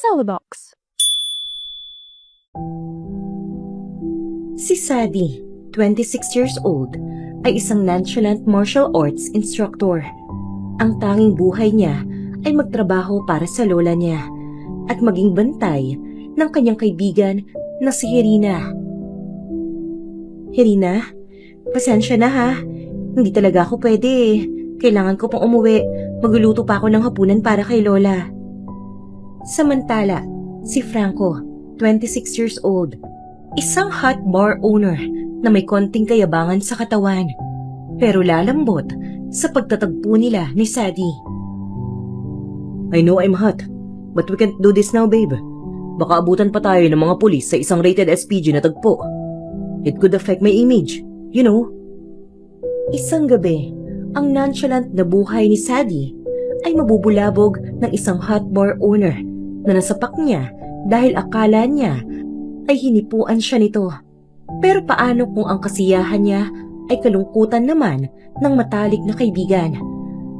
Celebox. Si Sadie, 26 years old, ay isang nonchalant martial arts instructor. Ang tanging buhay niya ay magtrabaho para sa lola niya at maging bantay ng kanyang kaibigan na si Irina. Irina, pasensya na ha. Hindi talaga ako pwede. Kailangan ko pang umuwi. Magluluto pa ako ng hapunan para kay lola. Samantala, si Franco, 26 years old, isang hot bar owner na may konting kayabangan sa katawan, pero lalambot sa pagtatagpo nila ni Sadie. I know I'm hot, but we can't do this now, babe. Baka abutan pa tayo ng mga pulis sa isang rated SPG na tagpo. It could affect my image, you know. Isang gabi, ang nonchalant na buhay ni Sadie ay mabubulabog ng isang hot bar owner na nasapak niya dahil akala niya ay hinipuan siya nito. Pero paano kung ang kasiyahan niya ay kalungkutan naman ng matalik na kaibigan?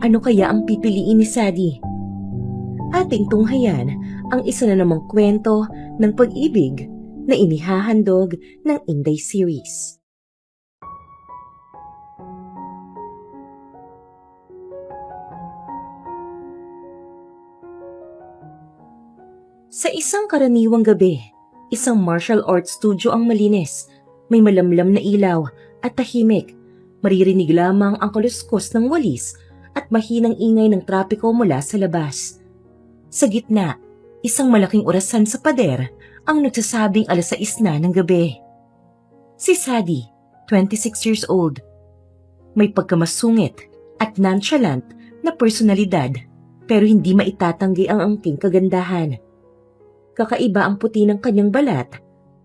Ano kaya ang pipiliin ni Sadie? Ating tunghayan ang isa na namang kwento ng pag-ibig na inihahandog ng Inday series. Sa isang karaniwang gabi, isang martial arts studio ang malinis. May malamlam na ilaw at tahimik. Maririnig lamang ang kaluskos ng walis at mahinang ingay ng trapiko mula sa labas. Sa gitna, isang malaking orasan sa pader ang nagsasabing 6:00 na ng gabi. Si Sadie, 26 years old. May pagkamasungit at nonchalant na personalidad pero hindi maitatanggi ang angking kagandahan. Kakaiba ang puti ng kanyang balat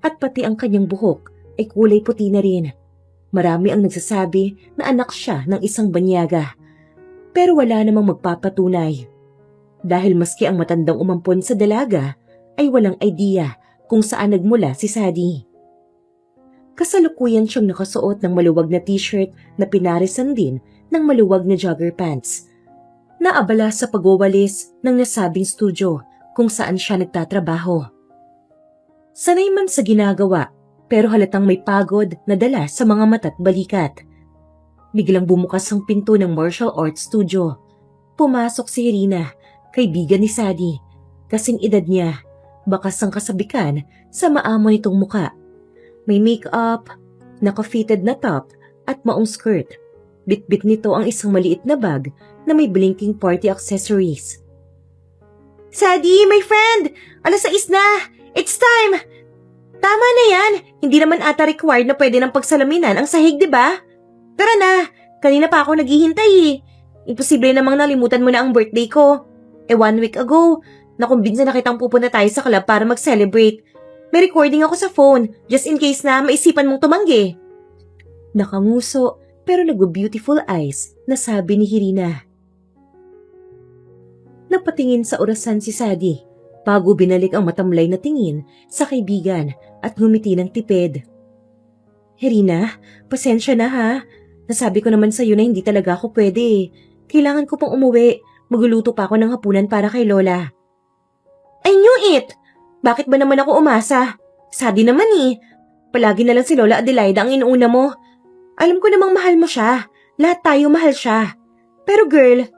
at pati ang kanyang buhok ay kulay puti na rin. Marami ang nagsasabi na anak siya ng isang banyaga. Pero wala namang magpapatunay. Dahil maski ang matandang umampon sa dalaga ay walang idea kung saan nagmula si Sadie. Kasalukuyan siyang nakasuot ng maluwag na t-shirt na pinarisan din ng maluwag na jogger pants. Naabala sa pagwawalis ng nasabing studio kung saan siya nagtatrabaho. Sanay man sa ginagawa, pero halatang may pagod na dala sa mga mata't balikat. Biglang bumukas ang pinto ng martial arts studio. Pumasok si Irina, kaibigan ni Sadie. Kasing edad niya, bakas ang kasabikan sa maamo nitong muka. May make-up, naka-fitted na top at maong skirt. Bit-bit nito ang isang maliit na bag na may blinking party accessories. Sadie, my friend! 6:00 na! It's time! Tama na yan! Hindi naman ata required na pwede ng pagsalaminan ang sahig, di ba? Tara na! Kanina pa ako naghihintay eh. Imposible namang nalimutan mo na ang birthday ko. 1 week ago, nakumbinsa na kitang pupunta tayo sa club para mag-celebrate. May recording ako sa phone, just in case na maisipan mong tumanggi. Nakanguso, pero nag-beautiful eyes na sabi ni Irina. Napatingin sa orasan si Sadie bago binalik ang matamlay na tingin sa kaibigan at ngumiti ng tipid. Irina, pasensya na ha. Nasabi ko naman sa iyo na hindi talaga ako pwede. Kailangan ko pang umuwi. Magluluto pa ako ng hapunan para kay Lola. I knew it! Bakit ba naman ako umasa? Sadie naman eh. Palagi na lang si Lola Adelaida ang inuuna mo. Alam ko namang mahal mo siya. Lahat tayo mahal siya. Pero girl,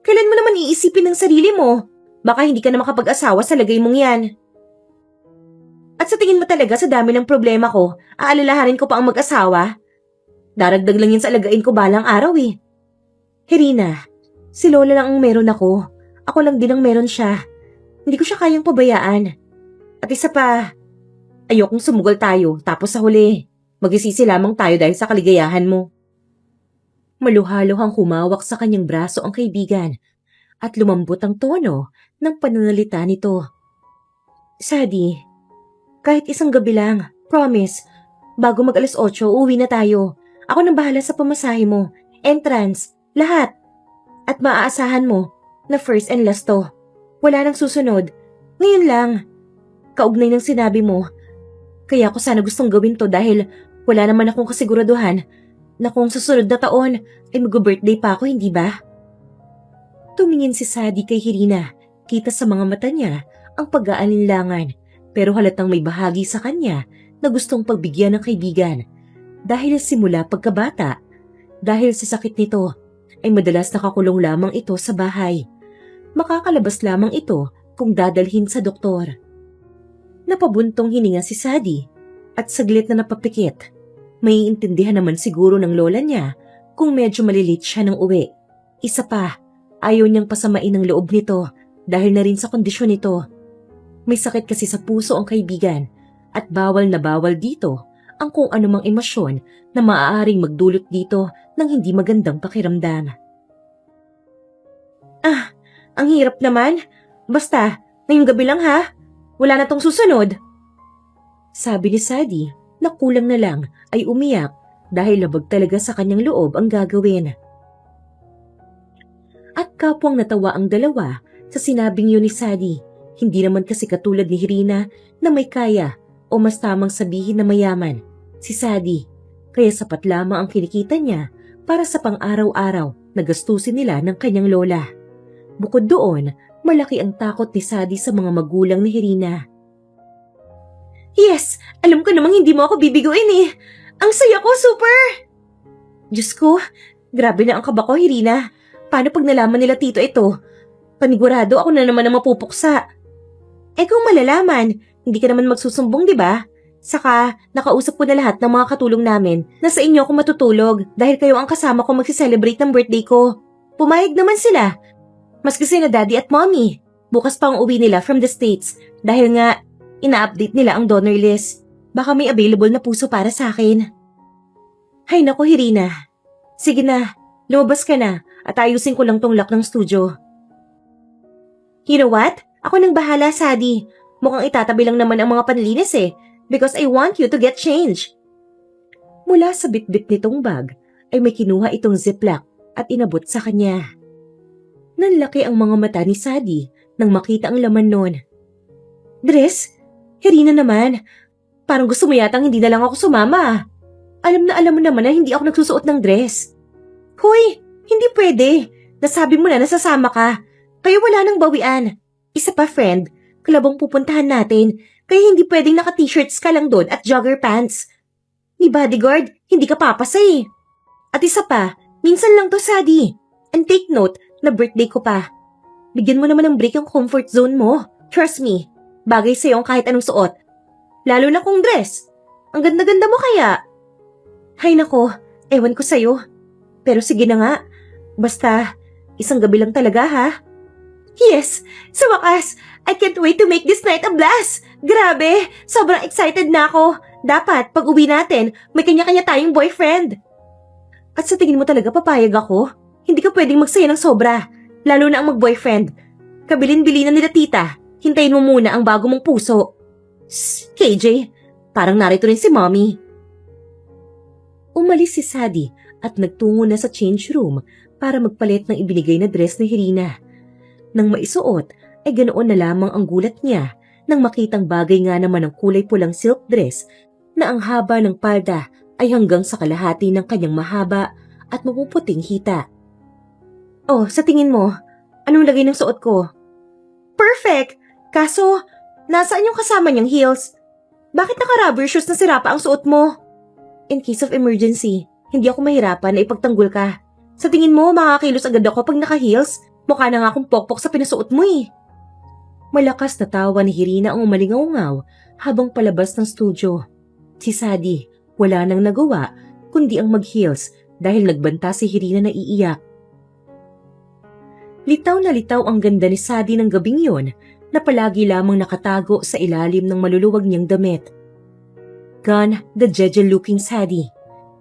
kailan mo naman iisipin ng sarili mo? Baka hindi ka na makapag-asawa sa lagay mong yan. At sa tingin mo talaga sa dami ng problema ko, aalalahanin ko pa ang mag-asawa? Daragdag lang yan sa alagain ko balang araw eh. Irina, si Lola lang ang meron ako. Ako lang din ang meron siya. Hindi ko siya kayang pabayaan. At isa pa, ayokong sumugal tayo tapos sa huli, magsisisi lamang tayo dahil sa kaligayahan mo. Maluhaluhang humawak sa kanyang braso ang kaibigan at lumambot ang tono ng pananalita nito. Sadie, kahit isang gabi lang, promise, bago mag-8:00 uwi na tayo. Ako nang bahala sa pamasahe mo, entrance, lahat. At maaasahan mo na first and last to. Wala nang susunod. Ngayon lang. Kaugnay ng sinabi mo. Kaya ako sana gustong gawin to dahil wala naman akong kasiguraduhan na kung susunod na taon ay mag-birthday pa ako, hindi ba? Tumingin si Sadie kay Irina. Kita sa mga mata niya ang pag-aalinlangan, pero halatang may bahagi sa kanya na gustong pagbigyan ng kaibigan. Dahil simula pagkabata, dahil sa sakit nito, ay madalas nakakulong lamang ito sa bahay. Makakalabas lamang ito kung dadalhin sa doktor. Napabuntong hininga si Sadie at saglit na napapikit. May intindihan naman siguro ng lola niya kung medyo malilit siya ng uwi. Isa pa, ayaw niyang pasamain ang loob nito dahil na rin sa kondisyon nito. May sakit kasi sa puso ang kaibigan at bawal na bawal dito ang kung anumang emosyon na maaaring magdulot dito ng hindi magandang pakiramdam. Ang hirap naman. Basta, ngayong gabi lang ha. Wala na tong susunod. Sabi ni Sadie na kulang na lang ay umiyak dahil labag talaga sa kanyang loob ang gagawin. At kapwang natawa ang dalawa sa sinabing yun ni Sadie. Hindi naman kasi katulad ni Irina na may kaya o mas tamang sabihin na mayaman. Si Sadie, kaya sapat lamang ang kinikita niya para sa pang-araw-araw na gastusin nila ng kanyang lola. Bukod doon, malaki ang takot ni Sadie sa mga magulang ni Irina. Yes, alam ko namang hindi mo ako bibiguin eh. Ang saya ko, super! Diyos ko, grabe na ang kaba ko, Irina. Paano pag nalaman nila tito ito? Panigurado ako na naman ang mapupuksa. Kung malalaman, hindi ka naman magsusumbong, di ba? Saka, nakausap ko na lahat ng mga katulong namin na sa inyo ako matutulog dahil kayo ang kasama ko magsiselebrate ng birthday ko. Pumayag naman sila. Mas kasi na daddy at mommy. Bukas pa ang uwi nila from the States dahil nga ina-update nila ang donor list. Baka may available na puso para sa akin. Hay naku, Irina. Sige na, lumabas ka na at ayusin ko lang tong lock ng studio. You know what? Ako nang bahala, Sadie. Mukhang itatabi lang naman ang mga panlinis because I want you to get change. Mula sa bitbit nitong bag ay may kinuha itong ziplock at inabot sa kanya. Nanlaki ang mga mata ni Sadie nang makita ang laman nun. Dress? Irina naman. Parang gusto mo yatang hindi na lang ako sumama. Alam mo naman na hindi ako nagsusuot ng dress. Hoy, hindi pwede. Nasabi mo na nasasama ka. Kaya wala nang bawian. Isa pa, friend, klabong pupuntahan natin. Kaya hindi pwedeng naka-t-shirts ka lang doon at jogger pants. Ni bodyguard, hindi ka papasa eh. At isa pa, minsan lang to, Sadie. And take note, na birthday ko pa. Bigyan mo naman ng break yung comfort zone mo. Trust me, bagay sa'yo ang kahit anong suot. Lalo na kung dress. Ang ganda-ganda mo kaya. Hay nako, ewan ko sa'yo. Pero sige na nga. Basta, isang gabi lang talaga ha. Yes, sa wakas, I can't wait to make this night a blast. Grabe, sobrang excited na ako. Dapat, pag uwi natin, may kanya-kanya tayong boyfriend. At sa tingin mo talaga papayag ako? Hindi ka pwedeng magsaya ng sobra, lalo na ang mag-boyfriend. Kabilin-bilinan nila tita, hintayin mo muna ang bago mong puso. Shh, KJ, parang narito rin si mommy. Umalis si Sadie at nagtungo na sa change room para magpalit ng ibinigay na dress ni Irina. Nang maisuot ay ganoon na lamang ang gulat niya nang makitang bagay nga naman ang kulay pulang silk dress na ang haba ng palda ay hanggang sa kalahati ng kanyang mahaba at mapuputing hita. Oh, sa tingin mo, anong lagay ng suot ko? Perfect! Kaso, nasaan yung kasama niyang heels? Bakit naka-rubber shoes na sirapa ang suot mo? In case of emergency, hindi ako mahirapan na ipagtanggol ka. Sa tingin mo, makakakilos agad ako pag naka-heels? Mukha na nga akong pokpok sa pinasuot mo eh. Malakas na tawa ni Irina ang umalingaw-ngaw habang palabas ng studio. Si Sadie, wala nang nagawa kundi ang mag-heels dahil nagbanta si Irina na iiyak. Litaw na litaw ang ganda ni Sadie ng gabing yon na palagi lamang nakatago sa ilalim ng maluluwag niyang damit. Gone the jeje-looking Sadie.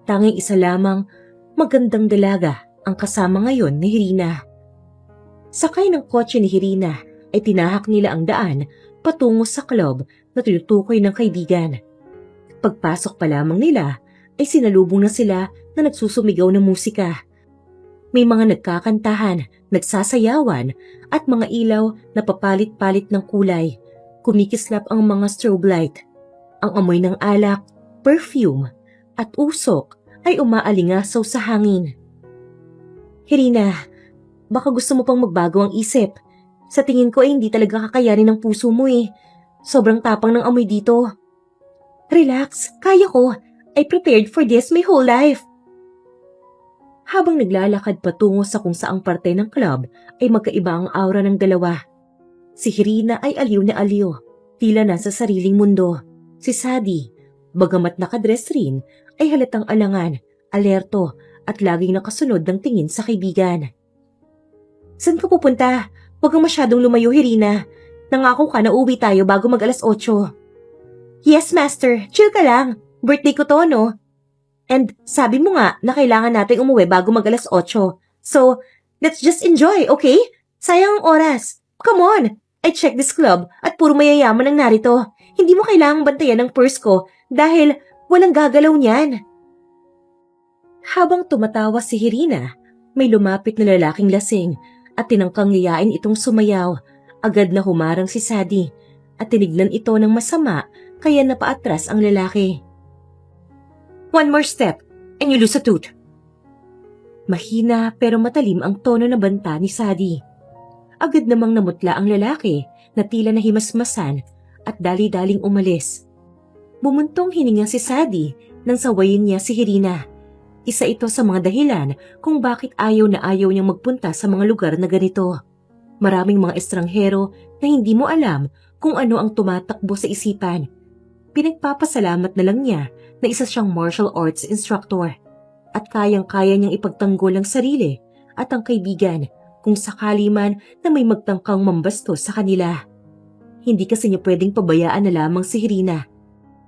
Tanging isa lamang, magandang dalaga ang kasama ngayon ni Irina. Sakay ng kotse ni Irina ay tinahak nila ang daan patungo sa club na tinutukoy ng kaibigan. Pagpasok pa lamang nila ay sinalubong na sila na nagsusumigaw ng musika. May mga nagkakantahan, nagsasayawan at mga ilaw na papalit-palit ng kulay. Kumikislap ang mga strobe light. Ang amoy ng alak, perfume at usok ay umaalingasaw sa hangin. Irina, baka gusto mo pang magbago ang isip. Sa tingin ko ay hindi talaga kakayanin ng puso mo eh. Sobrang tapang ng amoy dito. Relax, kaya ko. I prepared for this my whole life. Habang naglalakad patungo sa kung saang parte ng club ay magkaiba ang aura ng dalawa. Si Irina ay aliw na aliw, tila nasa sariling mundo. Si Sadie, bagamat nakadress rin, ay halatang alangan, alerto at laging nakasunod ng tingin sa kaibigan. Saan ka pupunta? Huwag kang masyadong lumayo, Irina. Nangako ka na uwi tayo bago mag 8:00. Yes, master. Chill ka lang. Birthday ko to, no? And sabi mo nga na kailangan nating umuwi bago mag 8:00. So, let's just enjoy, okay? Sayang ang oras. Come on! I checked this club at puro mayayaman ang narito. Hindi mo kailangang bantayan ang purse ko dahil walang gagalaw niyan. Habang tumatawa si Irina, may lumapit na lalaking lasing at tinangkang yayain itong sumayaw. Agad na humarang si Sadie at tinignan ito ng masama kaya napaatras ang lalaki. One more step and you lose a tooth. Mahina pero matalim ang tono na banta ni Sadie. Agad namang namutla ang lalaki na tila nahimasmasan at dali-daling umalis. Bumuntong hininga si Sadie nang sawayin niya si Irina. Isa ito sa mga dahilan kung bakit ayaw na ayaw niyang magpunta sa mga lugar na ganito. Maraming mga estranghero na hindi mo alam kung ano ang tumatakbo sa isipan. Pinagpapasalamat na lang niya na isa siyang martial arts instructor at kayang-kaya niyang ipagtanggol ang sarili at ang kaibigan kung sakali man na may magtangkang mambastos sa kanila. Hindi kasi niya pwedeng pabayaan na lamang si Irina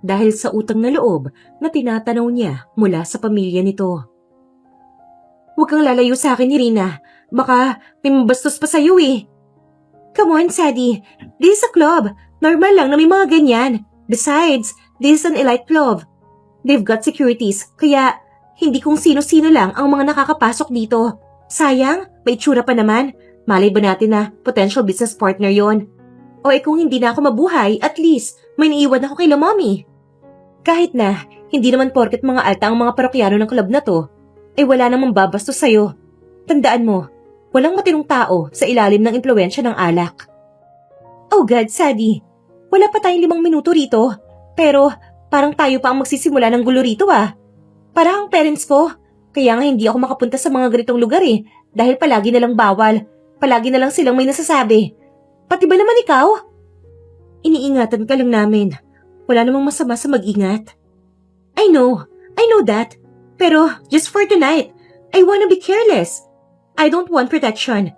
dahil sa utang na loob na tinatanaw niya mula sa pamilya nito. Huwag kang lalayo sa akin, Irina. Baka may mambastos pa sa'yo eh. Come on, Sadie. This is a club. Normal lang na may mga ganyan. Besides, this is an elite club. They've got securities, kaya hindi kung sino-sino lang ang mga nakakapasok dito. Sayang, may itsura pa naman. Malay ba natin na potential business partner yon? O kung hindi na ako mabuhay, at least may naiwan ako kay La Mommy. Kahit na, hindi naman porket mga alta ang mga parokyano ng club na to, ay wala namang babastos sa'yo. Tandaan mo, walang matinong tao sa ilalim ng impluwensya ng alak. Oh God, Sadie, wala pa tayong 5 minuto rito, pero parang tayo pa ang magsisimula ng gulo rito ah. Para ang parents ko, kaya nga hindi ako makapunta sa mga ganitong lugar eh, dahil palagi na lang bawal, palagi na lang silang may nasasabi. Pati ba naman ikaw? Iniingatan ka lang namin. Wala namang masama sa mag-ingat. I know that. Pero just for tonight, I wanna be careless. I don't want protection.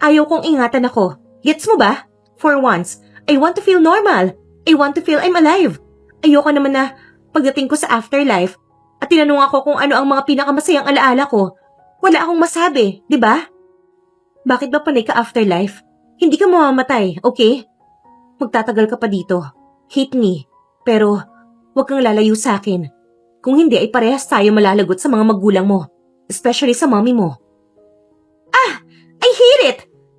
Ayaw kong ingatan ako. Gets mo ba? For once, I want to feel normal. I want to feel I'm alive. Ayoko naman na pagdating ko sa afterlife at tinanong ako kung ano ang mga pinakamasayang alaala ko. Wala akong masabi, di ba? Bakit ba panay ka afterlife? Hindi ka mamamatay, okay? Magtatagal ka pa dito. Hate me. Pero, huwag kang lalayo sa akin. Kung hindi ay parehas tayo malalagot sa mga magulang mo. Especially sa mommy mo. Ah! I hate it!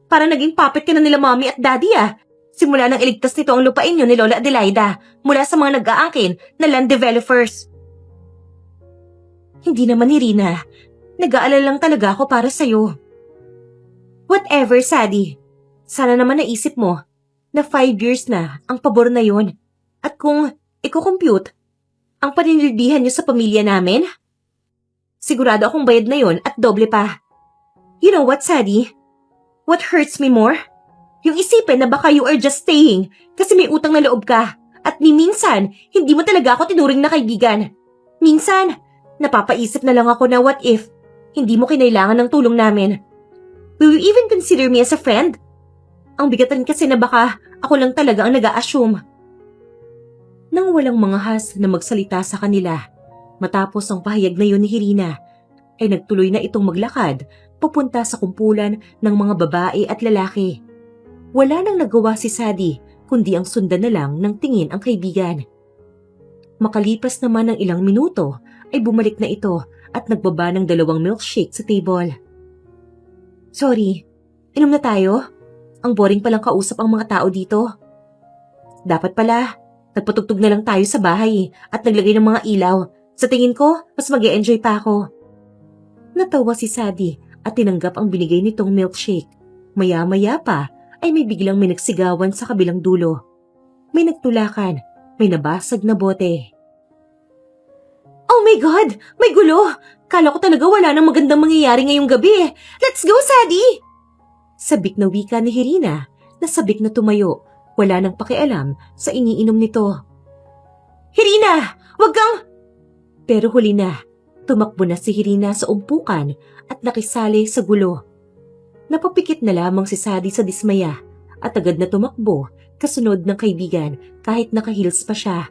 Para naging puppet ka na nila mommy at daddy ah. Simula nang iligtas nito ang lupain niyo ni Lola Adelaida mula sa mga nag-aangkin na land developers. Hindi naman, Irina. Nag-aalala lang talaga ako para sa'yo. Whatever, Sadie. Sana naman naisip mo na 5 years na ang pabor na yon. At kung i-compute ang paninilbihan niyo sa pamilya namin, sigurado akong bayad na yon at doble pa. You know what, Sadie? What hurts me more? Yung isipin na baka you are just staying kasi may utang na loob ka at ni minsan hindi mo talaga ako tinuring na kaibigan. Minsan, napapaisip na lang ako na what if hindi mo kinailangan ng tulong namin. Will you even consider me as a friend? Ang bigatan kasi na baka ako lang talaga ang nag-a-assume. Nang walang mga has na magsalita sa kanila, matapos ang pahayag na yun ni Irina, ay nagtuloy na itong maglakad papunta sa kumpulan ng mga babae at lalaki. Wala nang nagawa si Sadie kundi ang sundan na lang ng tingin ang kaibigan. Makalipas naman ng ilang minuto ay bumalik na ito at nagbaba ng 2 milkshake sa table. Sorry, inom na tayo? Ang boring palang kausap ang mga tao dito. Dapat pala, nagpatugtog na lang tayo sa bahay at naglagay ng mga ilaw. Sa tingin ko, mas mag-e-enjoy pa ako. Natawa si Sadie at tinanggap ang binigay nitong milkshake. Maya-maya pa ay may biglang may nagsigawan sa kabilang dulo. May nagtulakan, may nabasag na bote. Oh my God! May gulo! Kala ko talaga wala nang magandang mangyayari ngayong gabi. Let's go, Sadie! Sabik na wika ni Hirina na sabik na tumayo. Wala nang pakialam sa iniinom nito. Hirina! Wag kang... Pero huli na. Tumakbo na si Hirina sa umpukan at nakisali sa gulo. Napapikit na lamang si Sadie sa dismaya at agad na tumakbo kasunod ng kaibigan kahit naka-heels pa siya.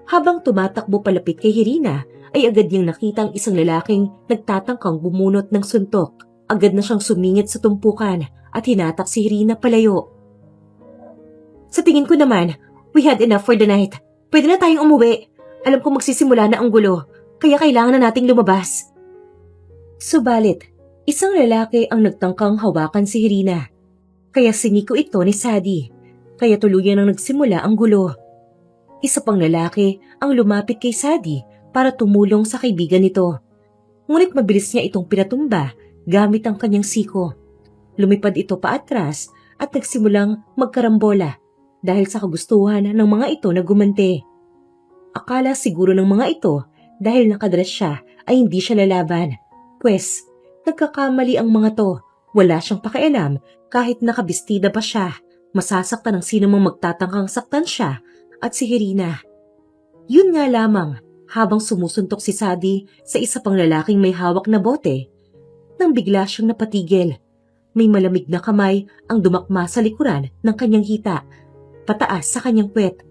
Habang tumatakbo palapit kay Hirina ay agad niyang nakita ang isang lalaking nagtatangkang bumunot ng suntok. Agad na siyang sumingit sa tumpukan at hinatak si Hirina palayo. Sa tingin ko naman, we had enough for the night. Pwede na tayong umuwi. Alam ko magsisimula na ang gulo, kaya kailangan na nating lumabas. Subalit, isang lalaki ang nagtangkang hawakan si Hirina. Kaya siniko ito ni Sadie, kaya tuluyan ang nagsimula ang gulo. Isa pang lalaki ang lumapit kay Sadie para tumulong sa kaibigan nito. Ngunit mabilis niya itong pinatumba gamit ang kanyang siko. Lumipad ito paatras at nagsimulang magkarambola dahil sa kagustuhan ng mga ito na gumante. Akala siguro ng mga ito dahil nakadress siya ay hindi siya lalaban. Pwes, nagkakamali ang mga to. Wala siyang pakialam kahit nakabistida pa siya. Masasaktan ng sino mang magtatangkang saktan siya at si Hirina. Yun nga lamang habang sumusuntok si Sadie sa isa pang lalaking may hawak na bote nang bigla siyang napatigil. May malamig na kamay ang dumakma sa likuran ng kanyang hita, pataas sa kanyang puwet.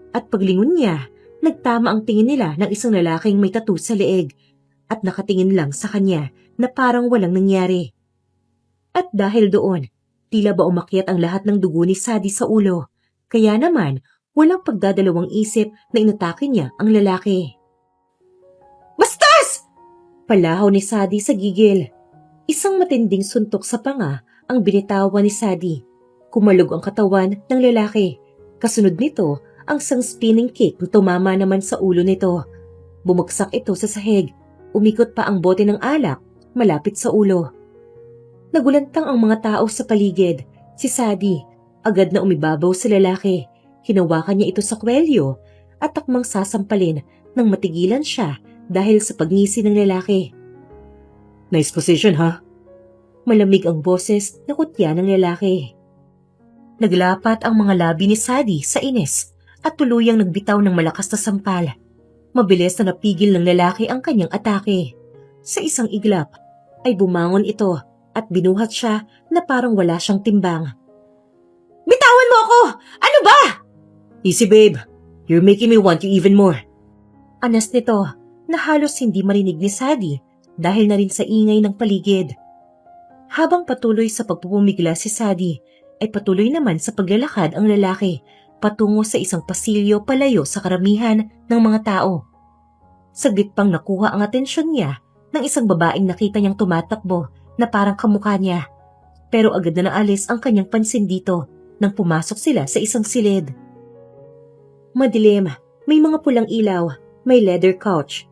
At paglingon niya, nagtama ang tingin nila ng isang lalaking may tattoo sa leeg at nakatingin lang sa kanya na parang walang nangyari. At dahil doon, tila ba umakyat ang lahat ng dugo ni Sadie sa ulo, kaya naman walang pagdadalawang isip na inatake niya ang lalaki. Bastos! Palahaw ni Sadie sa gigil. Isang matinding suntok sa panga ang binitawan ni Sadie. Kumalog ang katawan ng lalaki. Kasunod nito, ang isang spinning kick na tumama naman sa ulo nito. Bumagsak ito sa sahig. Umikot pa ang bote ng alak malapit sa ulo. Nagulantang ang mga tao sa paligid. Si Sadie, agad na umibabaw sa lalaki. Hinawakan niya ito sa kwelyo at takmang sasampalin nang matigilan siya dahil sa pagngisi ng lalaki. Nice position, ha? Malamig ang boses na kutya ng lalaki. Naglapat ang mga labi ni Sadie sa inis at tuluyang nagbitaw ng malakas na sampal. Mabilis na napigil ng lalaki ang kanyang atake. Sa isang iglap ay bumangon ito at binuhat siya na parang wala siyang timbang. Bitawan mo ako! Ano ba? Easy babe, you're making me want you even more. Anas nito na halos hindi marinig ni Sadie dahil na rin sa ingay ng paligid. Habang patuloy sa pagpupumigla si Sadie, ay patuloy naman sa paglalakad ang lalaki patungo sa isang pasilyo palayo sa karamihan ng mga tao. Saglit pang nakuha ang atensyon niya ng isang babaeng nakita niyang tumatakbo na parang kamukha niya. Pero agad na naalis ang kanyang pansin dito nang pumasok sila sa isang silid. Madilim, may mga pulang ilaw, may leather couch.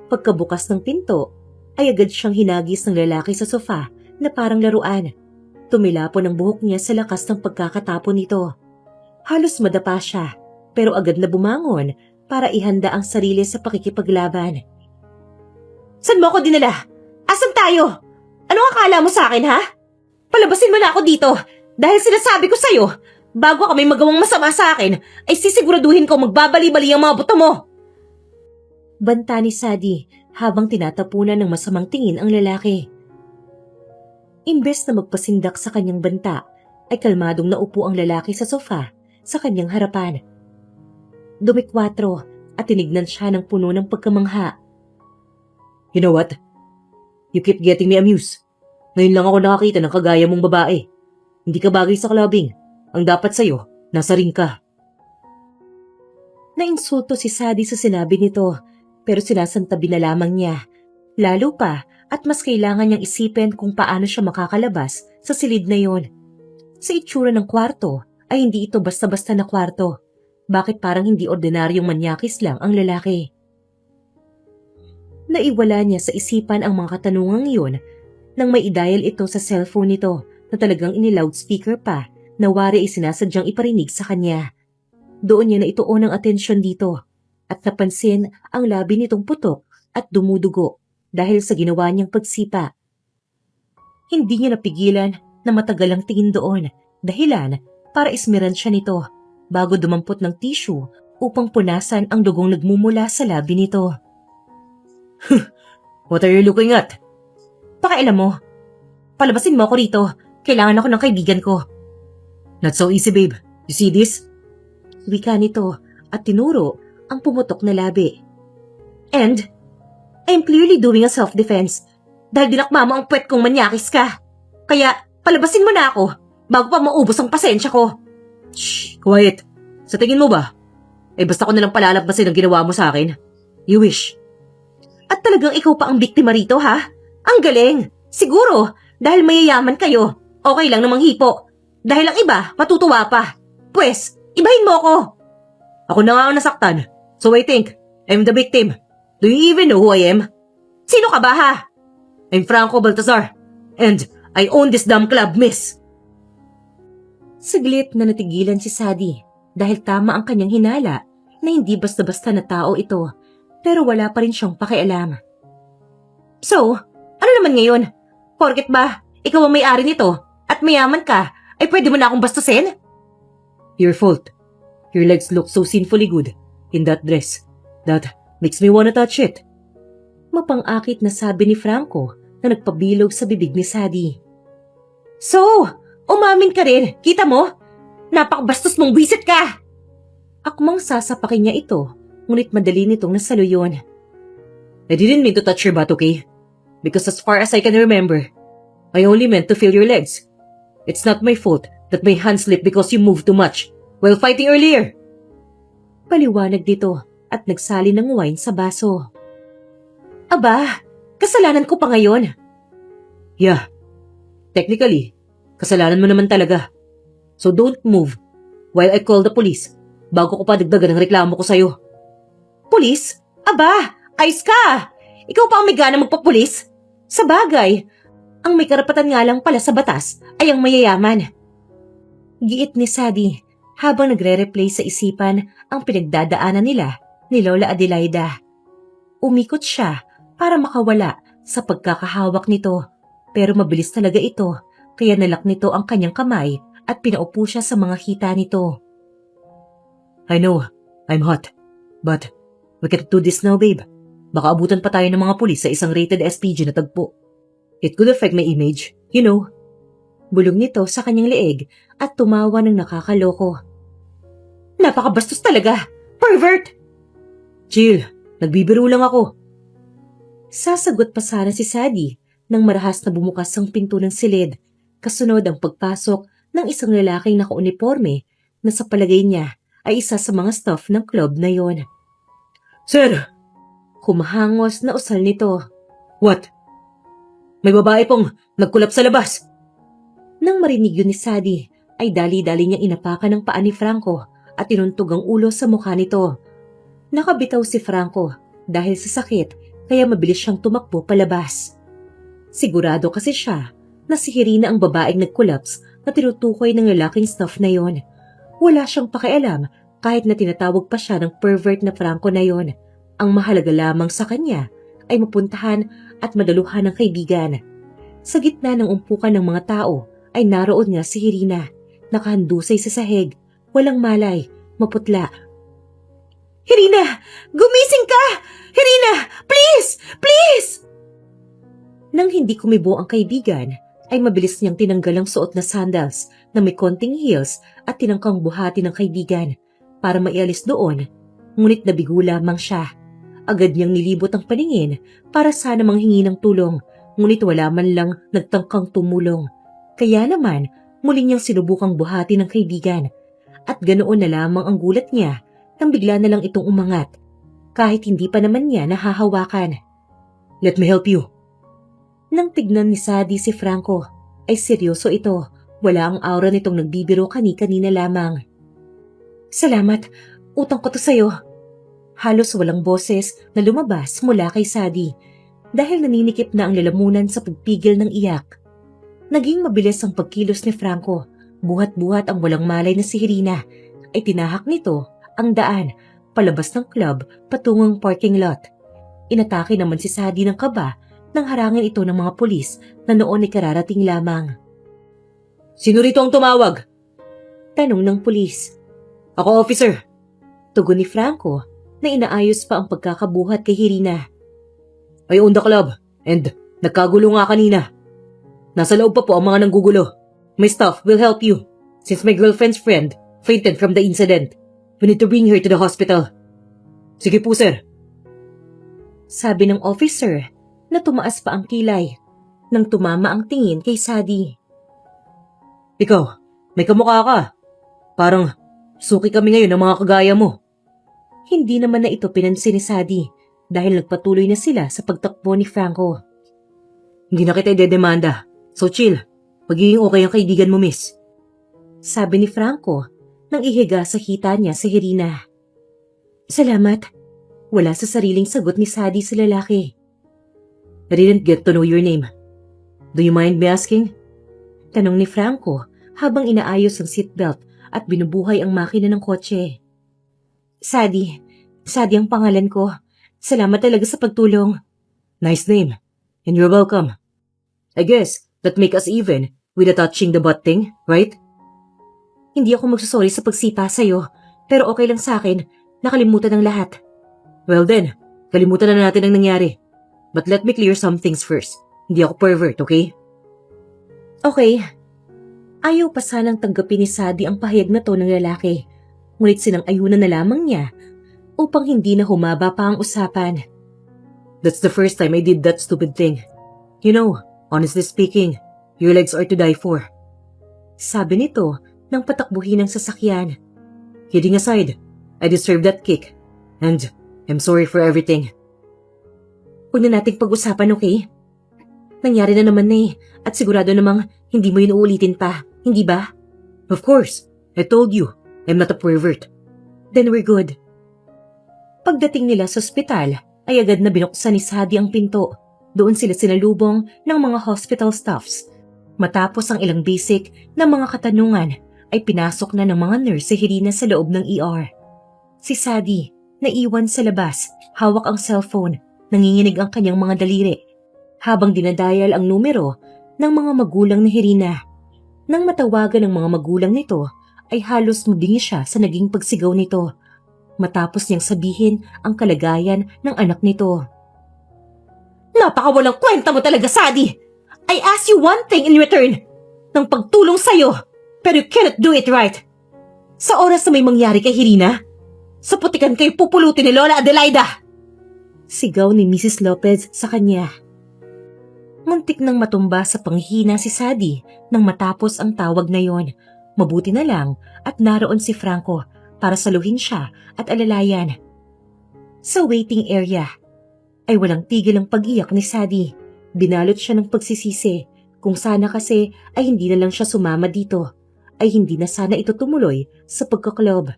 Pagkabukas ng pinto, ay agad siyang hinagis ng lalaki sa sofa na parang laruan. Tumilapon ang buhok niya sa lakas ng pagkakatapon nito. Halos madapa siya, pero agad na bumangon para ihanda ang sarili sa pakikipaglaban. Saan mo ako dinala? Asan tayo? Anong akala mo sa akin, ha? Palabasin mo na ako dito dahil sinasabi ko sa'yo, bago ka may magawang masama sa akin, ay sisiguraduhin ko magbabali-bali ang mga buto mo. Banta ni Sadie habang tinatapunan ng masamang tingin ang lalaki. Imbes na magpasindak sa kanyang banta, ay kalmadong naupo ang lalaki sa sofa sa kanyang harapan. Dumikwatro at tinignan siya ng puno ng pagkamangha. You know what? You keep getting me amused. Ngayon lang ako nakakita ng kagaya mong babae. Hindi ka bagay sa clubbing. Ang dapat sa'yo, nasa ring ka. Nainsulto si Sadie sa sinabi nito, pero sinasantabi na lamang niya. Lalo pa at mas kailangan niyang isipin kung paano siya makakalabas sa silid na yon. Sa itsura ng kwarto ay hindi ito basta-basta na kwarto. Bakit parang hindi ordinaryong manyakis lang ang lalaki? Naiwala niya sa isipan ang mga katanungang yun nang may i-dial ito sa cellphone nito na talagang ini-loudspeaker pa na wari ay sinasadyang iparinig sa kanya. Doon niya na ituon ang atensyon dito at napansin ang labi nitong putok at dumudugo dahil sa ginawa niyang pagsipa. Hindi niya napigilan na matagal ang tingin doon, dahilan para ismeran siya nito bago dumampot ng tissue upang punasan ang dugong nagmumula sa labi nito. What are you looking at? Pakialam mo. Palabasin mo ako rito. Kailangan ako ng kaibigan ko. Not so easy, babe. You see this? Wika nito at tinuro ang pumutok na labi. And I'm clearly doing a self-defense dahil dinakma mo ang puwet kong manyakis ka. Kaya palabasin mo na ako bago pa maubos ang pasensya ko. Shh, quiet. Sa tingin mo ba? Basta ko nalang palalagpasin ang ginawa mo sa akin. You wish. At talagang ikaw pa ang biktima rito, ha? Ang galing! Siguro, dahil mayayaman kayo, okay lang namang hipo. Dahil ang iba, matutuwa pa. Pwes, ibahin mo ako! Ako na nga ang nasaktan. So I think, I'm the victim. Do you even know who I am? Sino ka ba, ha? I'm Franco Baltazar. And I own this damn club, miss. Saglit na natigilan si Sadie dahil tama ang kanyang hinala na hindi basta-basta na tao ito, pero wala pa rin siyang pakialam. So, ano naman ngayon? Porket ba ikaw ang may-ari nito at mayaman ka, ay pwede mo na akong bastusin? Your fault. Your legs look so sinfully good in that dress. That makes me wanna touch it. Mapang-akit na sabi ni Franco na nagpabilog sa bibig ni Sadie. So, umamin ka rin, kita mo? Napakabastos mong wisit ka! Akmang sasapakin niya ito, ngunit madali nitong nasaluyon. I didn't mean to touch your butt, okay? Because as far as I can remember, I only meant to feel your legs. It's not my fault that my hand slipped because you moved too much while fighting earlier. Paliwanag dito at nagsali ng wine sa baso. Aba, kasalanan ko pa ngayon. Yeah, technically, kasalanan mo naman talaga. So don't move while I call the police bago ko pa dagdagan ang reklamo ko sa'yo. Pulis? Aba, ayos ka! Ikaw pa ang may gana magpapulis? Sa bagay, ang may karapatan nga lang pala sa batas ay ang mayayaman. Giit ni Sadie habang nagre-replay sa isipan ang pinagdadaanan nila ni Lola Adelaida. Umikot siya para makawala sa pagkakahawak nito, pero mabilis talaga ito kaya nalak nito ang kanyang kamay at pinaupo siya sa mga hita nito. I know, I'm hot, but we can't do this now, babe. Baka abutan pa tayo ng mga pulis sa isang rated SPG na tagpo. It could affect my image, you know. Bulong nito sa kanyang leeg at tumawa ng nakakaloko. Napakabastos talaga! Pervert! Chill, nagbibiro lang ako. Sasagot pa sana si Sadie nang marahas na bumukas ang pinto ng silid, kasunod ang pagpasok ng isang lalaking naka-uniforme na sa palagay niya ay isa sa mga staff ng club na yon. Sir! Humahangos na usal nito. What? May babae pong nagkulap sa labas. Nang marinig yun ni Sadie, ay dali-dali niyang inapakan ng paa ni Franco at tinuntog ang ulo sa mukha nito. Nakabitaw si Franco dahil sa sakit kaya mabilis siyang tumakbo palabas. Sigurado kasi siya na si Irina ang babaeng nagkulaps na tinutukoy ng lalaking staff na yon. Wala siyang pakialam kahit na tinatawag pa siya ng pervert na Franco na yon. Ang mahalaga lamang sa kanya ay mapuntahan at madaluhan ng kaibigan. Sa gitna ng umpukan ng mga tao ay naroon nga si Irina, nakahandusay sa sahig, walang malay, maputla. Irina! Gumising ka! Irina! Please! Please! Nang hindi kumibo ang kaibigan, ay mabilis niyang tinanggal ang suot na sandals na may konting heels at tinangkang buhati ng kaibigan para maialis doon, ngunit nabigo lamang siya. Agad niyang nilibot ang paningin para sana manghingi ng tulong, ngunit wala man lang nagtangkang tumulong. Kaya naman, muli niyang sinubukang buhati ng kaibigan at ganoon na lamang ang gulat niya nang bigla na lang itong umangat, kahit hindi pa naman niya nahahawakan. Let me help you. Nang tignan ni Sadie si Franco, ay seryoso ito. Wala ang aura nitong nagbibiro kani-kanina lamang. Salamat, utang ko to sa'yo. Halos walang boses na lumabas mula kay Sadie dahil naninikip na ang lalamunan sa pagpigil ng iyak. Naging mabilis ang pagkilos ni Franco Buhat-buhat ang walang malay na si Irina ay tinahak nito ang daan palabas ng club patungong parking lot. Inatake naman si Sadie ng kaba nang harangin ito ng mga pulis na noon ay kararating lamang. Sino rito ang tumawag? Tanong ng pulis. Ako, officer. Tugon ni Franco na inaayos pa ang pagkakabuhat kay Irina. I own the club and nagkagulo nga kanina. Nasa loob pa po ang mga nanggugulo. My staff will help you since my girlfriend's friend fainted from the incident. We need to bring her to the hospital. Sige po, sir. Sabi ng officer na tumaas pa ang kilay nang tumama ang tingin kay Sadie. Ikaw, may kamukha ka. Parang suki kami ngayon ng mga kagaya mo. Hindi naman na ito pinansin ni Sadie dahil nagpatuloy na sila sa pagtakbo ni Franco. Hindi na kita idedemanda. So chill. Magiging okay ang kaibigan mo, miss. Sabi ni Franco nang ihiga sa hita niya si Irina. Salamat. Wala sa sariling sagot ni Sadie sa lalaki. I didn't get to know your name. Do you mind me asking? Tanong ni Franco habang inaayos ang seatbelt at binubuhay ang makina ng kotse. Sadie. Sadie ang pangalan ko. Salamat talaga sa pagtulong. Nice name. And you're welcome. I guess that make us even with the touching the butt thing, right? Hindi ako magsusorry sa pagsipa sa'yo, pero okay lang sa akin. Nakalimutan ang lahat. Well then, kalimutan na natin ang nangyari. But let me clear some things first. Hindi ako pervert, okay? Okay. Ayaw pa sanang tanggapin ni Sadie ang pahayag na to ng lalaki. Ngunit sinang-ayunan na lamang niya upang hindi na humaba pa ang usapan. That's the first time I did that stupid thing. You know, honestly speaking, your legs are to die for. Sabi nito nang patakbuhin ang sasakyan. Kidding aside, I deserve that kick. And I'm sorry for everything. Huwag na nating pag-usapan, okay? Nangyari na naman na at sigurado namang hindi mo yun uulitin pa, hindi ba? Of course. I told you, I'm not a pervert. Then we're good. Pagdating nila sa ospital, ay agad na binuksan ni Sadie ang pinto. Doon sila sinalubong ng mga hospital staffs. Matapos ang ilang basic na mga katanungan, ay pinasok na ng mga nurse si Irina sa loob ng ER. Si Sadie, naiwan sa labas, hawak ang cellphone, nanginginig ang kanyang mga daliri, habang dinadayal ang numero ng mga magulang ni Irina. Nang matawagan ng mga magulang nito, ay halos mabingi siya sa naging pagsigaw nito. Matapos niyang sabihin ang kalagayan ng anak nito. Napakawalang kwenta mo talaga, Sadie! I asked you one thing in return, ng pagtulong sa'yo, pero you cannot do it right. Sa oras na may mangyari kay Irina, sa putikan kayo pupulutin ni Lola Adelaida! Sigaw ni Mrs. Lopez sa kanya. Muntik nang matumba sa panghihina si Sadie nang matapos ang tawag na yon. Mabuti na lang at naroon si Franco para saluhin siya at alalayan. Sa waiting area, ay walang tigil ang pag-iyak ni Sadie. Binalot siya ng pagsisisi kung sana kasi ay hindi na lang siya sumama dito, ay hindi na sana ito tumuloy sa pagkaklob.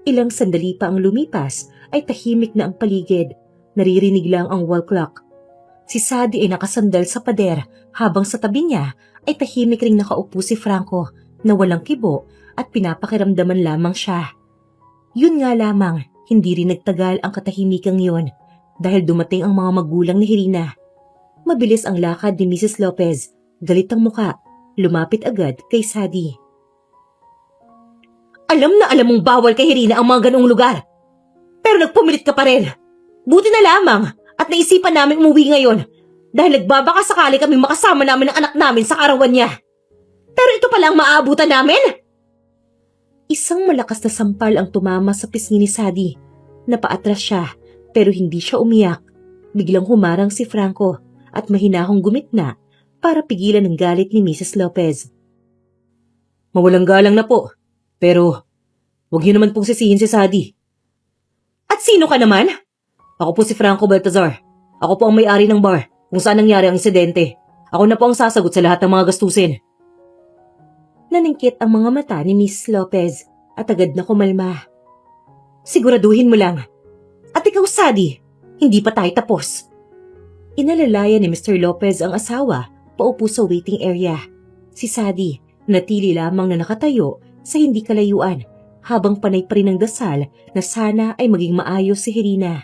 Ilang sandali pa ang lumipas ay tahimik na ang paligid. Naririnig lang ang wall clock. Si Sadie ay nakasandal sa pader habang sa tabi niya ay tahimik ring nakaupo si Franco na walang kibo at pinapakiramdaman lamang siya. Yun nga lamang, hindi rin nagtagal ang katahimikang yun dahil dumating ang mga magulang ni Irina. Mabilis ang lakad ni Mrs. Lopez, galit ang muka, lumapit agad kay Sadie. Alam na alam mong bawal kay Irina ang mga ganong lugar. Pero nagpumilit ka pa rin. Buti na lamang at naisipan namin umuwi ngayon dahil nagbabaka sakali kaming makasama namin ang anak namin sa karawan niya. Pero ito pala ang maaabutan namin. Isang malakas na sampal ang tumama sa pisngi ni Sadie. Napaatras siya pero hindi siya umiyak. Biglang humarang si Franco at mahinahong gumitna para pigilan ang galit ni Mrs. Lopez. Mawalang galang na po, pero huwag niyo naman pong sisihin si Sadie. At sino ka naman? Ako po si Franco Baltazar. Ako po ang may-ari ng bar kung saan nangyari ang insidente. Ako na po ang sasagot sa lahat ng mga gastusin. Naningkit ang mga mata ni Miss Lopez at agad na kumalma. Siguraduhin mo lang. At ikaw, Sadie, hindi pa tayo tapos. Inalalaya ni Mr. Lopez ang asawa paupo sa waiting area. Si Sadie, Natili lamang na nakatayo sa hindi kalayuan habang panay pa rin ang dasal na sana ay maging maayos si Irina.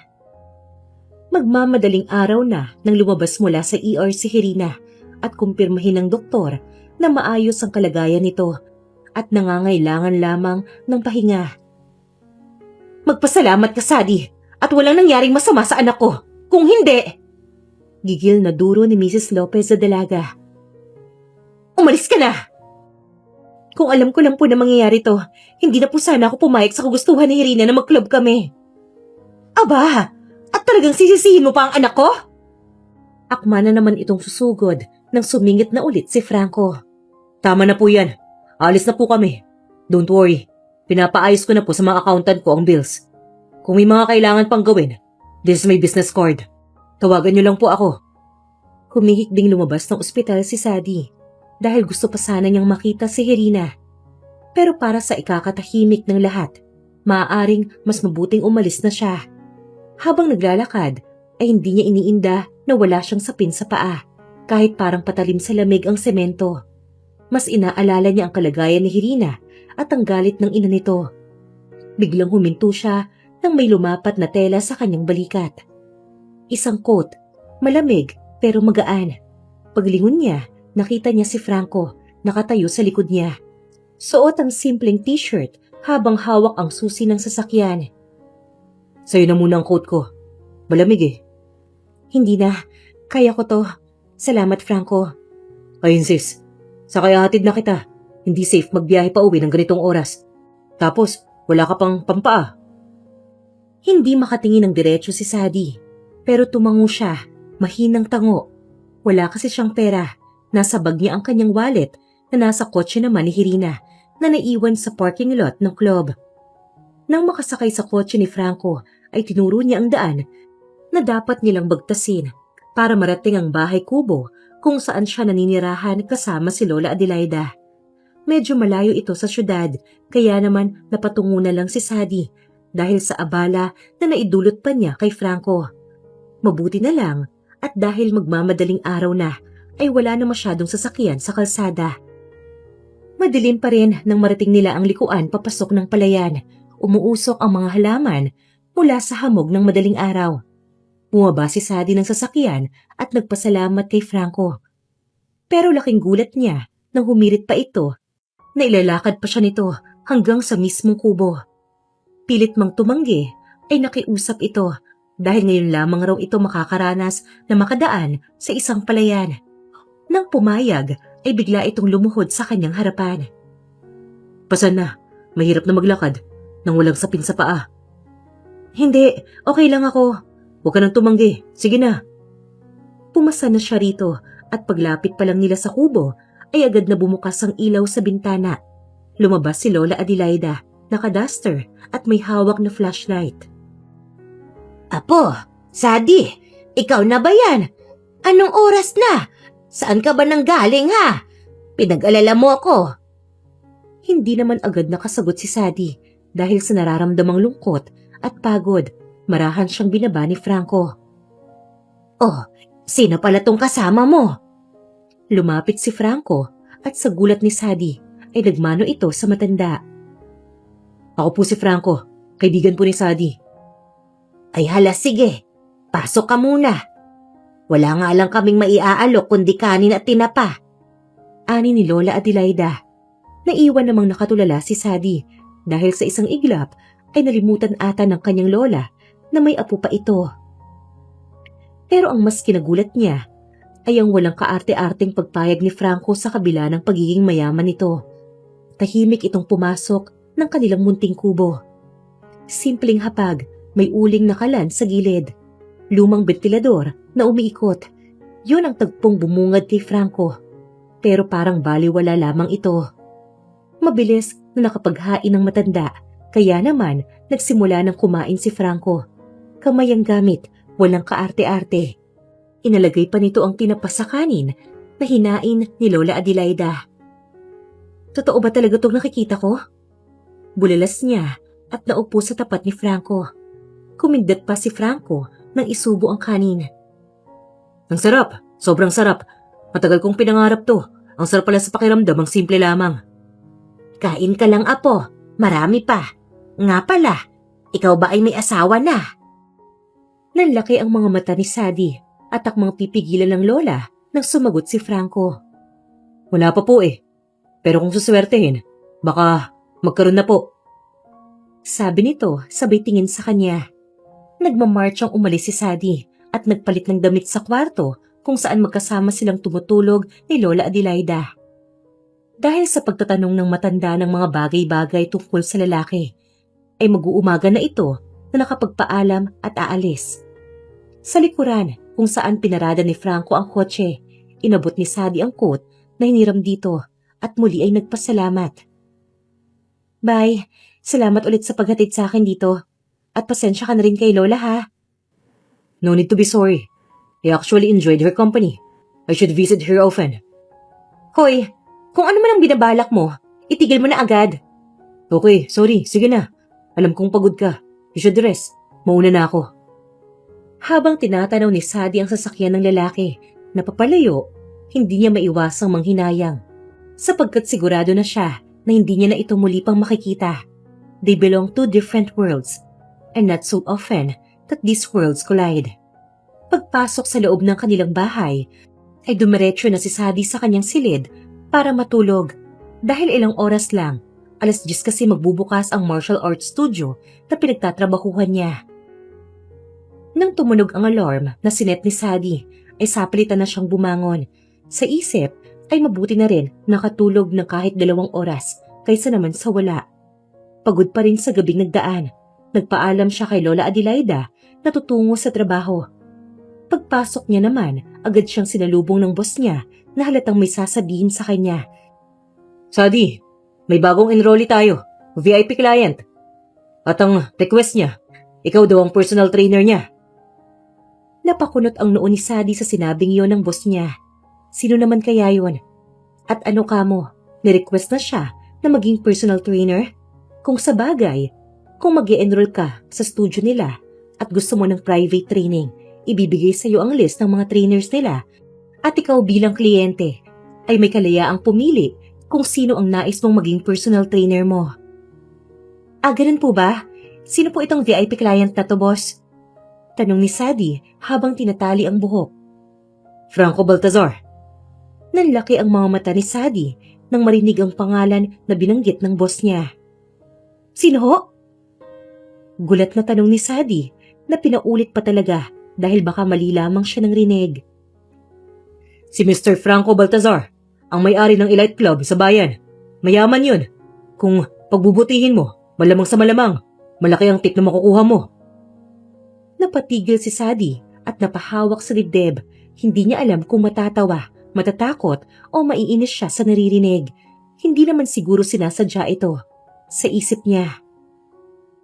Magmamadaling araw na nang lumabas mula sa ER si Irina at kumpirmahin ng doktor na maayos ang kalagayan nito at nangangailangan lamang ng pahinga. Magpasalamat ka, Sadie, at walang nangyaring masama sa anak ko. Kung hindi! Gigil na duro ni Mrs. Lopez sa dalaga. Umalis ka na! Kung alam ko lang po na mangyayari to, hindi na po sana ako pumayag sa kagustuhan ni Irina na mag-club kami. Aba! At talagang sisisihin mo pa ang anak ko? Akma na naman itong susugod nang sumingit na ulit si Franco. Tama na po yan. Alis na po kami. Don't worry. Pinapaayos ko na po sa mga accountant ko ang bills. Kung may mga kailangan pang gawin, this is my business card. Tawagan niyo lang po ako. Humihikbing lumabas ng ospital si Sadie dahil gusto pa sana niyang makita si Irina. Pero para sa ikakatahimik ng lahat, maaaring mas mabuting umalis na siya. Habang naglalakad, ay hindi niya iniinda na wala siyang sapin sa paa kahit parang patalim sa lamig ang semento. Mas inaalala niya ang kalagayan ni Irina at ang galit ng ina nito. Biglang huminto siya nang may lumapat na tela sa kanyang balikat. Isang coat, malamig pero magaan. Paglingon niya, nakita niya si Franco nakatayo sa likod niya. Suot ang simpleng t-shirt habang hawak ang susi ng sasakyan. Sa'yo na muna ang coat ko. Malamig eh. Hindi na. Kaya ko to. Salamat, Franco. Ayun sis. Sakay hatid na kita. Hindi safe magbiyahe pa uwi ng ganitong oras. Tapos, wala ka pang pampaa. Hindi makatingin ng diretso si Sadie. Pero tumango siya. Mahinang tango. Wala kasi siyang pera. Nasa bag niya ang kanyang wallet na nasa kotse naman ni Irina na naiwan sa parking lot ng club. Nang makasakay sa kotse ni Franco ay tinuro niya ang daan na dapat nilang bagtasin para marating ang bahay kubo kung saan siya naninirahan kasama si Lola Adelaida. Medyo malayo ito sa syudad kaya naman napatungo na lang si Sadie dahil sa abala na naidulot pa niya kay Franco. Mabuti na lang at dahil magmamadaling araw na ay wala na masyadong sasakyan sa kalsada. Madilim pa rin nang marating nila ang likuan papasok ng palayan. Umuusok ang mga halaman mula sa hamog ng madaling araw. Bumaba si Sadie ng sasakyan at nagpasalamat kay Franco. Pero laking gulat niya nang humirit pa ito na ilalakad pa siya nito hanggang sa mismong kubo. Pilit mang tumanggi ay nakiusap ito dahil ngayon lamang raw ito makakaranas na makadaan sa isang palayan. Nang pumayag ay bigla itong lumuhod sa kanyang harapan. Pasan na, mahirap na maglakad nang walang sapin sa paa. Hindi, okay lang ako. Huwag ka nang tumanggi, sige na. Pumasa na siya rito at paglapit pa lang nila sa kubo ay agad na bumukas ang ilaw sa bintana. Lumabas si Lola Adelaida, naka-duster at may hawak na flashlight. Apo, Sadie, ikaw na ba yan? Anong oras na? Saan ka ba nanggaling ha? Pinag-alala mo ako. Hindi naman agad nakasagot si Sadie dahil sa nararamdamang lungkot at pagod. Marahan siyang binaba ni Franco. Oh, sino pala tong kasama mo? Lumapit si Franco at sa gulat ni Sadie ay nagmano ito sa matanda. Ako po si Franco, kaibigan po ni Sadie. Ay hala, sige, pasok ka muna. Wala nga lang kaming maiaalok kundi kanin at tinapa. Ani ni Lola Adelaida. Naiwan namang nakatulala si Sadie dahil sa isang iglap ay nalimutan ata ng kanyang lola na may apo pa ito. Pero ang mas kinagulat niya ay ang walang kaarte-arteng pagpayag ni Franco sa kabila ng pagiging mayaman nito. Tahimik itong pumasok ng kanilang munting kubo. Simpleng hapag, may uling na kalan sa gilid. Lumang bentilador na umiikot. Yun ang tagpong bumungad kay Franco. Pero parang baliwala lamang ito. Mabilis na nakapaghain ng matanda, kaya naman nagsimula ng kumain si Franco. Kamay ang gamit, walang kaarte-arte. Inalagay pa nito ang tinapa sa kanin na hinain ni Lola Adelaida. Totoo ba talaga itong nakikita ko? Bulalas niya at naupo sa tapat ni Franco. Kumindat pa si Franco nang isubo ang kanin. Ang sarap, sobrang sarap. Matagal kong pinangarap to. Ang sarap pala sa pakiramdam, ang simple lamang. Kain ka lang, apo. Marami pa. Nga pala, ikaw ba ay may asawa na? Nanlaki ang mga mata ni Sadie at akmang pipigilan ng lola nang sumagot si Franco. Wala pa po eh. Pero kung suswertehin, baka magkaroon na po. Sabi nito sabay tingin sa kanya. Nagmamarch ang umalis si Sadie at nagpalit ng damit sa kwarto kung saan magkasama silang tumutulog ni Lola Adelaida. Dahil sa pagtatanong ng matanda ng mga bagay-bagay tungkol sa lalaki, ay mag-uumaga na ito na nakapagpaalam at aalis. Sa likuran kung saan pinarada ni Franco ang kotse, inabot ni Sadie ang coat na hiniram dito at muli ay nagpasalamat. Bye, salamat ulit sa paghatid sa akin dito at pasensya ka na rin kay Lola ha. No need to be sorry. I actually enjoyed her company. I should visit her often. Hoy, kung ano man ang binabalak mo, itigil mo na agad. Okay, sorry. Sige na. Alam kong pagod ka. You should rest. Mauna na ako. Habang tinatanaw ni Sadie ang sasakyan ng lalaki na papalayo, hindi niya maiwasang manghinayang. Sapagkat sigurado na siya na hindi niya na ito muli pang makikita. They belong to different worlds, and not so often that these worlds collide. Pagpasok sa loob ng kanilang bahay, ay dumiretso na si Sadie sa kanyang silid para matulog. Dahil ilang oras lang, 10:00 kasi magbubukas ang martial arts studio na pinagtatrabahuhan niya. Nang tumunog ang alarm na sinet ni Sadie, ay sapilitan na siyang bumangon. Sa isip, ay mabuti na rin nakatulog ng kahit 2 oras kaysa naman sa wala. Pagod pa rin sa gabing nagdaan. Nagpaalam siya kay Lola Adelaida na tutungo sa trabaho. Pagpasok niya naman, agad siyang sinalubong ng boss niya na halatang may sasabihin sa kanya. Sadie, may bagong enrollee tayo. VIP client. At ang request niya, ikaw daw ang personal trainer niya. Napakunot ang noo ni Sadie sa sinabing yon ng boss niya. Sino naman kaya yon? At ano kamo, nirequest na siya na maging personal trainer? Kung sa bagay, kung mag-e-enroll ka sa studio nila at gusto mo ng private training, ibibigay sa iyo ang list ng mga trainers nila at ikaw bilang kliyente ay may kalayaang pumili kung sino ang nais mong maging personal trainer mo. Ganun po ba? Sino po itong VIP client na to, boss? Tanong ni Sadie habang tinatali ang buhok. Franco Baltazar. Nanlaki ang mga mata ni Sadie nang marinig ang pangalan na binanggit ng boss niya. Sino ho? Gulat na tanong ni Sadie na pinaulit pa talaga dahil baka mali lamang siya ng rinig. Si Mr. Franco Baltazar, ang may-ari ng Elite Club sa bayan. Mayaman yun. Kung pagbubutihin mo, malamang sa malamang, malaki ang tip na makukuha mo. Napatigil si Sadie at napahawak sa dibdib. Hindi niya alam kung matatawa, matatakot o maiinis siya sa naririnig. Hindi naman siguro sinasadya ito. Sa isip niya.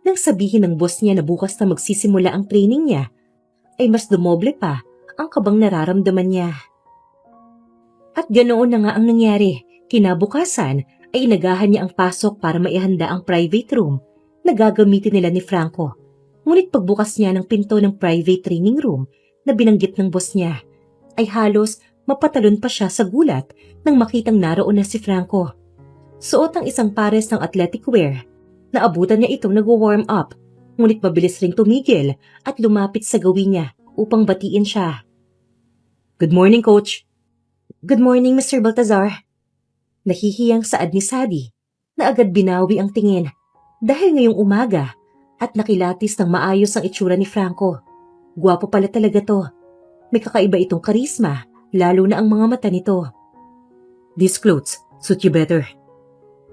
Nang sabihin ng boss niya na bukas na magsisimula ang training niya, ay mas dumoble pa ang kabang nararamdaman niya. At ganoon na nga ang nangyari. Kinabukasan ay inagahan niya ang pasok para maihanda ang private room na gagamitin nila ni Franco. Ngunit pagbukas niya ng pinto ng private training room na binanggit ng boss niya, ay halos mapatalon pa siya sa gulat nang makitang naroon na si Franco. Suot ang isang pares ng athletic wear. Naabutan niya itong nag-warm up, ngunit mabilis ring tumigil at lumapit sa gawin niya upang batiin siya. Good morning, Coach. Good morning, Mr. Baltazar. Nahihiyang saad ni Sadie na agad binawi ang tingin dahil ngayong umaga at nakilatis ng maayos ang itsura ni Franco. Gwapo pala talaga to. May kakaiba itong karisma, lalo na ang mga mata nito. These clothes suit you better.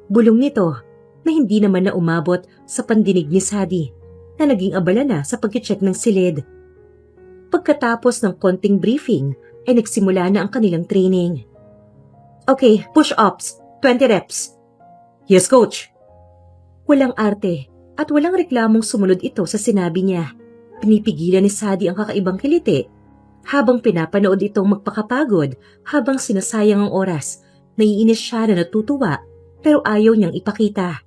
Bulong nito na hindi naman na umabot sa pandinig ni Sadie na naging abala na sa pag-check ng silid. Pagkatapos ng konting briefing ay nagsimula na ang kanilang training. Okay, push-ups, 20 reps. Yes, Coach. Walang arte at walang reklamong sumunod ito sa sinabi niya. Pinipigilan ni Sadie ang kakaibang kiliti habang pinapanood itong magpakapagod habang sinasayang ang oras. Naiinis siya na natutuwa pero ayaw niyang ipakita.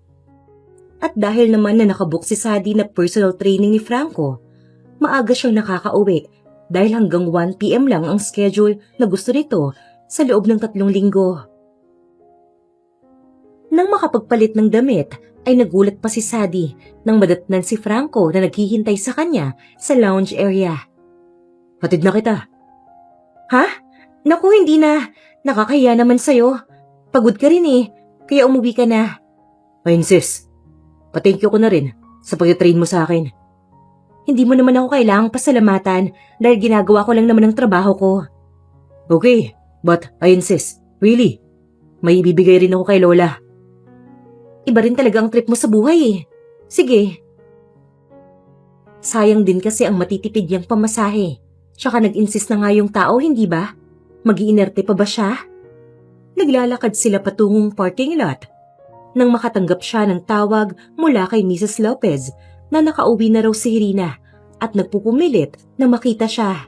At dahil naman na nakabook si Sadie na personal training ni Franco, maaga siyang nakakauwi dahil hanggang 1 PM lang ang schedule na gusto nito sa loob ng 3 linggo. Nang makapagpalit ng damit, ay nagulat pa si Sadie nang madatnan si Franco na naghihintay sa kanya sa lounge area. Hatid na kita. Ha? Naku, hindi na. Nakakahiya naman sa'yo. Pagod ka rin eh, kaya umuwi ka na. Ayun sis, pa-thank you ko na rin sa pag-train mo sa akin. Hindi mo naman ako kailangang pasalamatan dahil ginagawa ko lang naman ang trabaho ko. Okay, but ayun sis, really, may ibibigay rin ako kay Lola. Iba rin talaga ang trip mo sa buhay eh. Sige. Sayang din kasi ang matitipid niyang pamasahe. Tsaka nag-insist na nga yung tao, hindi ba? Mag-iinerte pa ba siya? Naglalakad sila patungong parking lot. Nang makatanggap siya ng tawag mula kay Mrs. Lopez na nakauwi na raw si Irina at nagpupumilit na makita siya.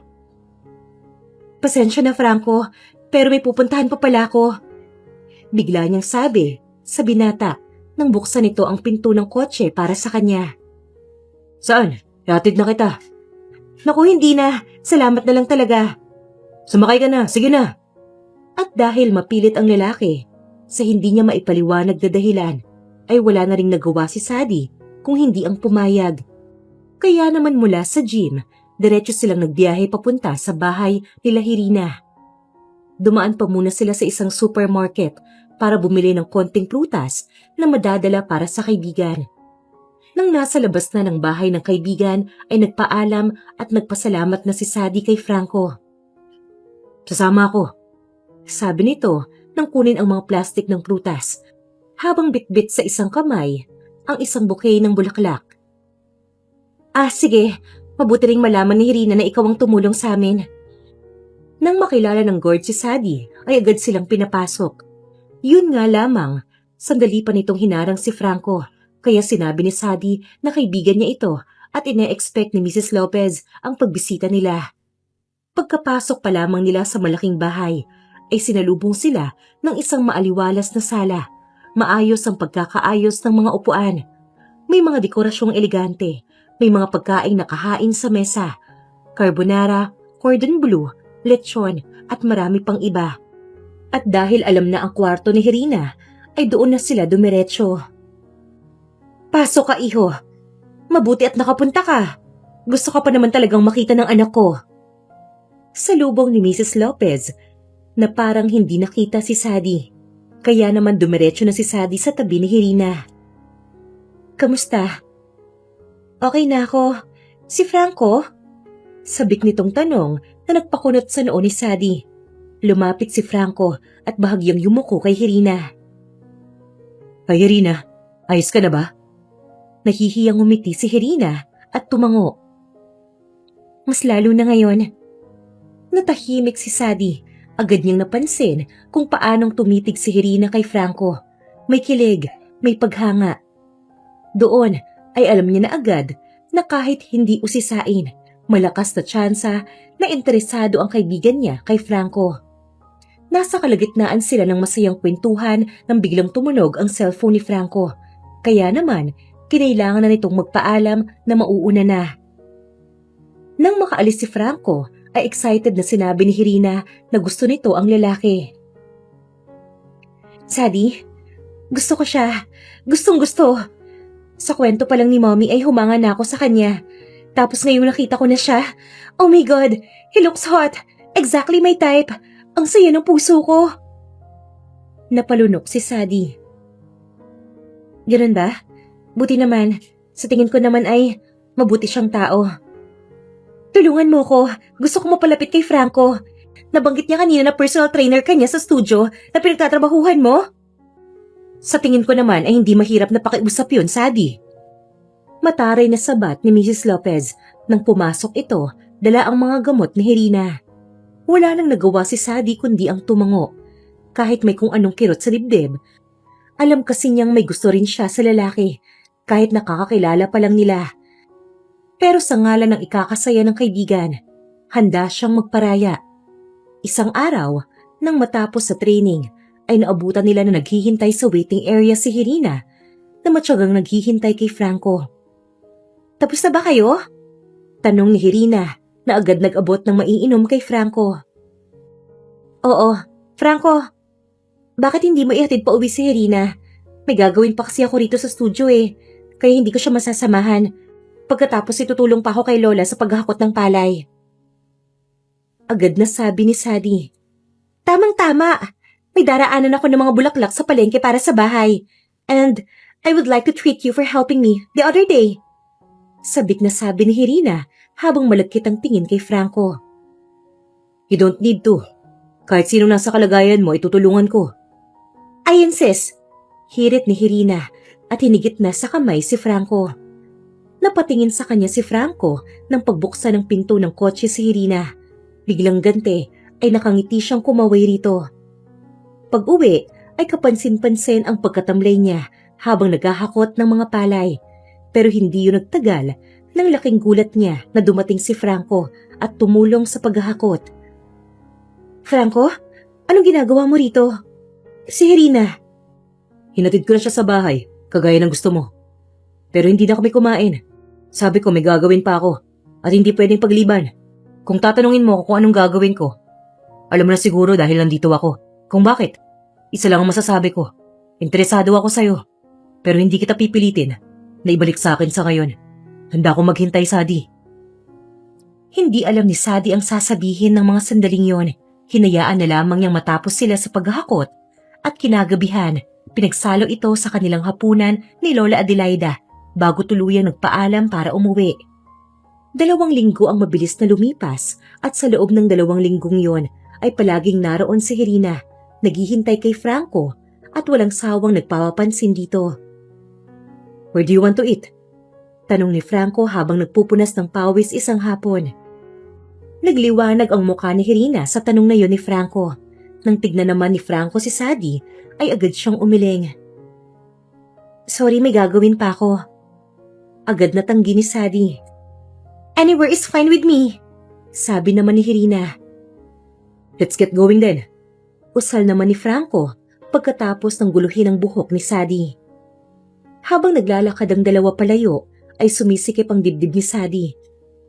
Pasensya na Franco, pero may pupuntahan pa pala ako. Bigla niyang sabi sa binata nang buksan nito ang pinto ng kotse para sa kanya. Saan? Ihatid na kita. Naku, hindi na. Salamat na lang talaga. Sumakay ka na, sige na. At dahil mapilit ang lalaki, sa hindi niya maipaliwanag na dahilan, ay wala na ring nagawa si Sadie kung hindi ang pumayag. Kaya naman mula sa gym, diretso silang nagbiyahe papunta sa bahay nila Irina. Dumaan pa muna sila sa isang supermarket para bumili ng konting prutas na madadala para sa kaibigan. Nang nasa labas na ng bahay ng kaibigan ay nagpaalam at nagpasalamat na si Sadie kay Franco. Sasama ako, sabi nito nang kunin ang mga plastik ng prutas, habang bitbit sa isang kamay ang isang bouquet ng bulaklak. Sige, mabuti ring malaman ni Irina na ikaw ang tumulong sa amin. Nang makilala ng guard si Sadie ay agad silang pinapasok. Yun nga lamang, sandali pa nitong hinarang si Franco, kaya sinabi ni Sadie na kaibigan niya ito at ine-expect ni Mrs. Lopez ang pagbisita nila. Pagkapasok pa lamang nila sa malaking bahay, ay sinalubong sila ng isang maaliwalas na sala. Maayos ang pagkakaayos ng mga upuan. May mga dekorasyong elegante, may mga pagkaing nakahain sa mesa, carbonara, cordon bleu, lechon at marami pang iba. At dahil alam na ang kwarto ni Irina, ay doon na sila dumiretso. Pasok ka, iho. Mabuti at nakapunta ka. Gusto ka pa naman talagang makita ng anak ko. Salubong ni Mrs. Lopez na parang hindi nakita si Sadie. Kaya naman dumiretso na si Sadie sa tabi ni Irina. Kamusta? Okay na ako. Si Franco? Sabik nitong tanong na nagpakunot sa noo ni Sadie. Lumapit si Franco at bahagyang yumuko kay Irina. Ay Irina, ayos ka na ba? Nahihiyang umiti si Irina at tumango. Mas lalo na ngayon. Natahimik si Sadie. Agad niyang napansin kung paanong tumitig si Irina kay Franco. May kilig, may paghanga. Doon ay alam niya na agad na kahit hindi usisain, malakas na tsansa na interesado ang kaibigan niya kay Franco. Nasa kalagitnaan sila ng masayang kwentuhan nang biglang tumunog ang cellphone ni Franco. Kaya naman, kinailangan na nitong magpaalam na mauuna na. Nang makaalis si Franco, ay excited na sinabi ni Irina na gusto nito ang lalaki. Sadie, gusto ko siya. Gustong gusto. Sa kwento pa lang ni Mommy ay humanga na ako sa kanya. Tapos ngayong nakita ko na siya, oh my God, he looks hot. Exactly my type. Ang saya ng puso ko. Napalunok si Sadie. Ganun ba? Buti naman. Sa tingin ko naman ay mabuti siyang tao. Tulungan mo ko. Gusto ko mapalapit kay Franco. Nabanggit niya kanina na personal trainer ka niya sa studio na pinagtatrabahuhan mo. Sa tingin ko naman ay hindi mahirap na pakiusap yun, Sadie. Mataray na sabat ni Mrs. Lopez nang pumasok ito, dala ang mga gamot ni Irina. Wala nang nagawa si Sadie kundi ang tumango. Kahit may kung anong kirot sa dibdib, alam kasi niyang may gusto rin siya sa lalaki, kahit nakakakilala pa lang nila. Pero sa ngalan ng ikakasaya ng kaibigan, handa siyang magparaya. Isang araw, nang matapos sa training, ay naabutan nila na naghihintay sa waiting area si Irina na matyagang naghihintay kay Franco. Tapos na ba kayo? Tanong ni Irina na agad nag-abot ng maiinom kay Franco. Oo, Franco, bakit hindi mo ihatid pa uwi si Irina? May gagawin pa kasi ako rito sa studio kaya hindi ko siya masasamahan. Pagkatapos itutulong pa ako kay Lola sa paghahakot ng palay. Agad na sabi ni Sadie. Tamang-tama. May daraanan ako ng mga bulaklak sa palengke para sa bahay. And I would like to treat you for helping me the other day. Sabik na sabi ni Irina habang malagkit ang tingin kay Franco. You don't need to. Kahit sino nasa kalagayan mo, itutulungan ko. I insist. Hirit ni Irina at hinigit na sa kamay si Franco. Napatingin sa kanya si Franco nang pagbuksan ng pinto ng kotse si Irina. Biglang gante ay nakangiti siyang kumaway rito. Pag-uwi ay kapansin-pansin ang pagkatamlay niya habang naghahakot ng mga palay. Pero hindi yun nagtagal nang laking gulat niya na dumating si Franco at tumulong sa paghahakot. Franco, anong ginagawa mo rito? Si Irina. Hinatid ko na siya sa bahay, kagaya ng gusto mo. Pero hindi na kami kumain. Sabi ko may gagawin pa ako at hindi pwedeng pagliban. Kung tatanungin mo kung anong gagawin ko, alam mo na siguro dahil nandito ako. Kung bakit, isa lang ang masasabi ko. Interesado ako sa'yo. Pero hindi kita pipilitin na ibalik sa akin sa ngayon. Handa akong maghintay, Sadie. Hindi alam ni Sadie ang sasabihin ng mga sandaling yon. Hinayaan na lamang niyang matapos sila sa paghahakot at kinagabihan, pinagsalo ito sa kanilang hapunan ni Lola Adelaida bago tuluyang nagpaalam para umuwi. 2 linggo ang mabilis na lumipas at sa loob ng 2 linggong yon ay palaging naroon si Irina, naghihintay kay Franco at walang sawang nagpapapansin dito. Where do you want to eat? Tanong ni Franco habang nagpupunas ng pawis isang hapon. Nagliwanag ang mukha ni Irina sa tanong na yon ni Franco. Nang tignan naman ni Franco si Sadie, ay agad siyang umiling. Sorry, may gagawin pa ako. Agad na tanggi ni Sadie. Anywhere is fine with me, sabi naman ni Irina. Let's get going then. Usal naman ni Franco pagkatapos ng guluhin ang buhok ni Sadie. Habang naglalakad ang dalawa palayo, ay sumisikip ang dibdib ni Sadie.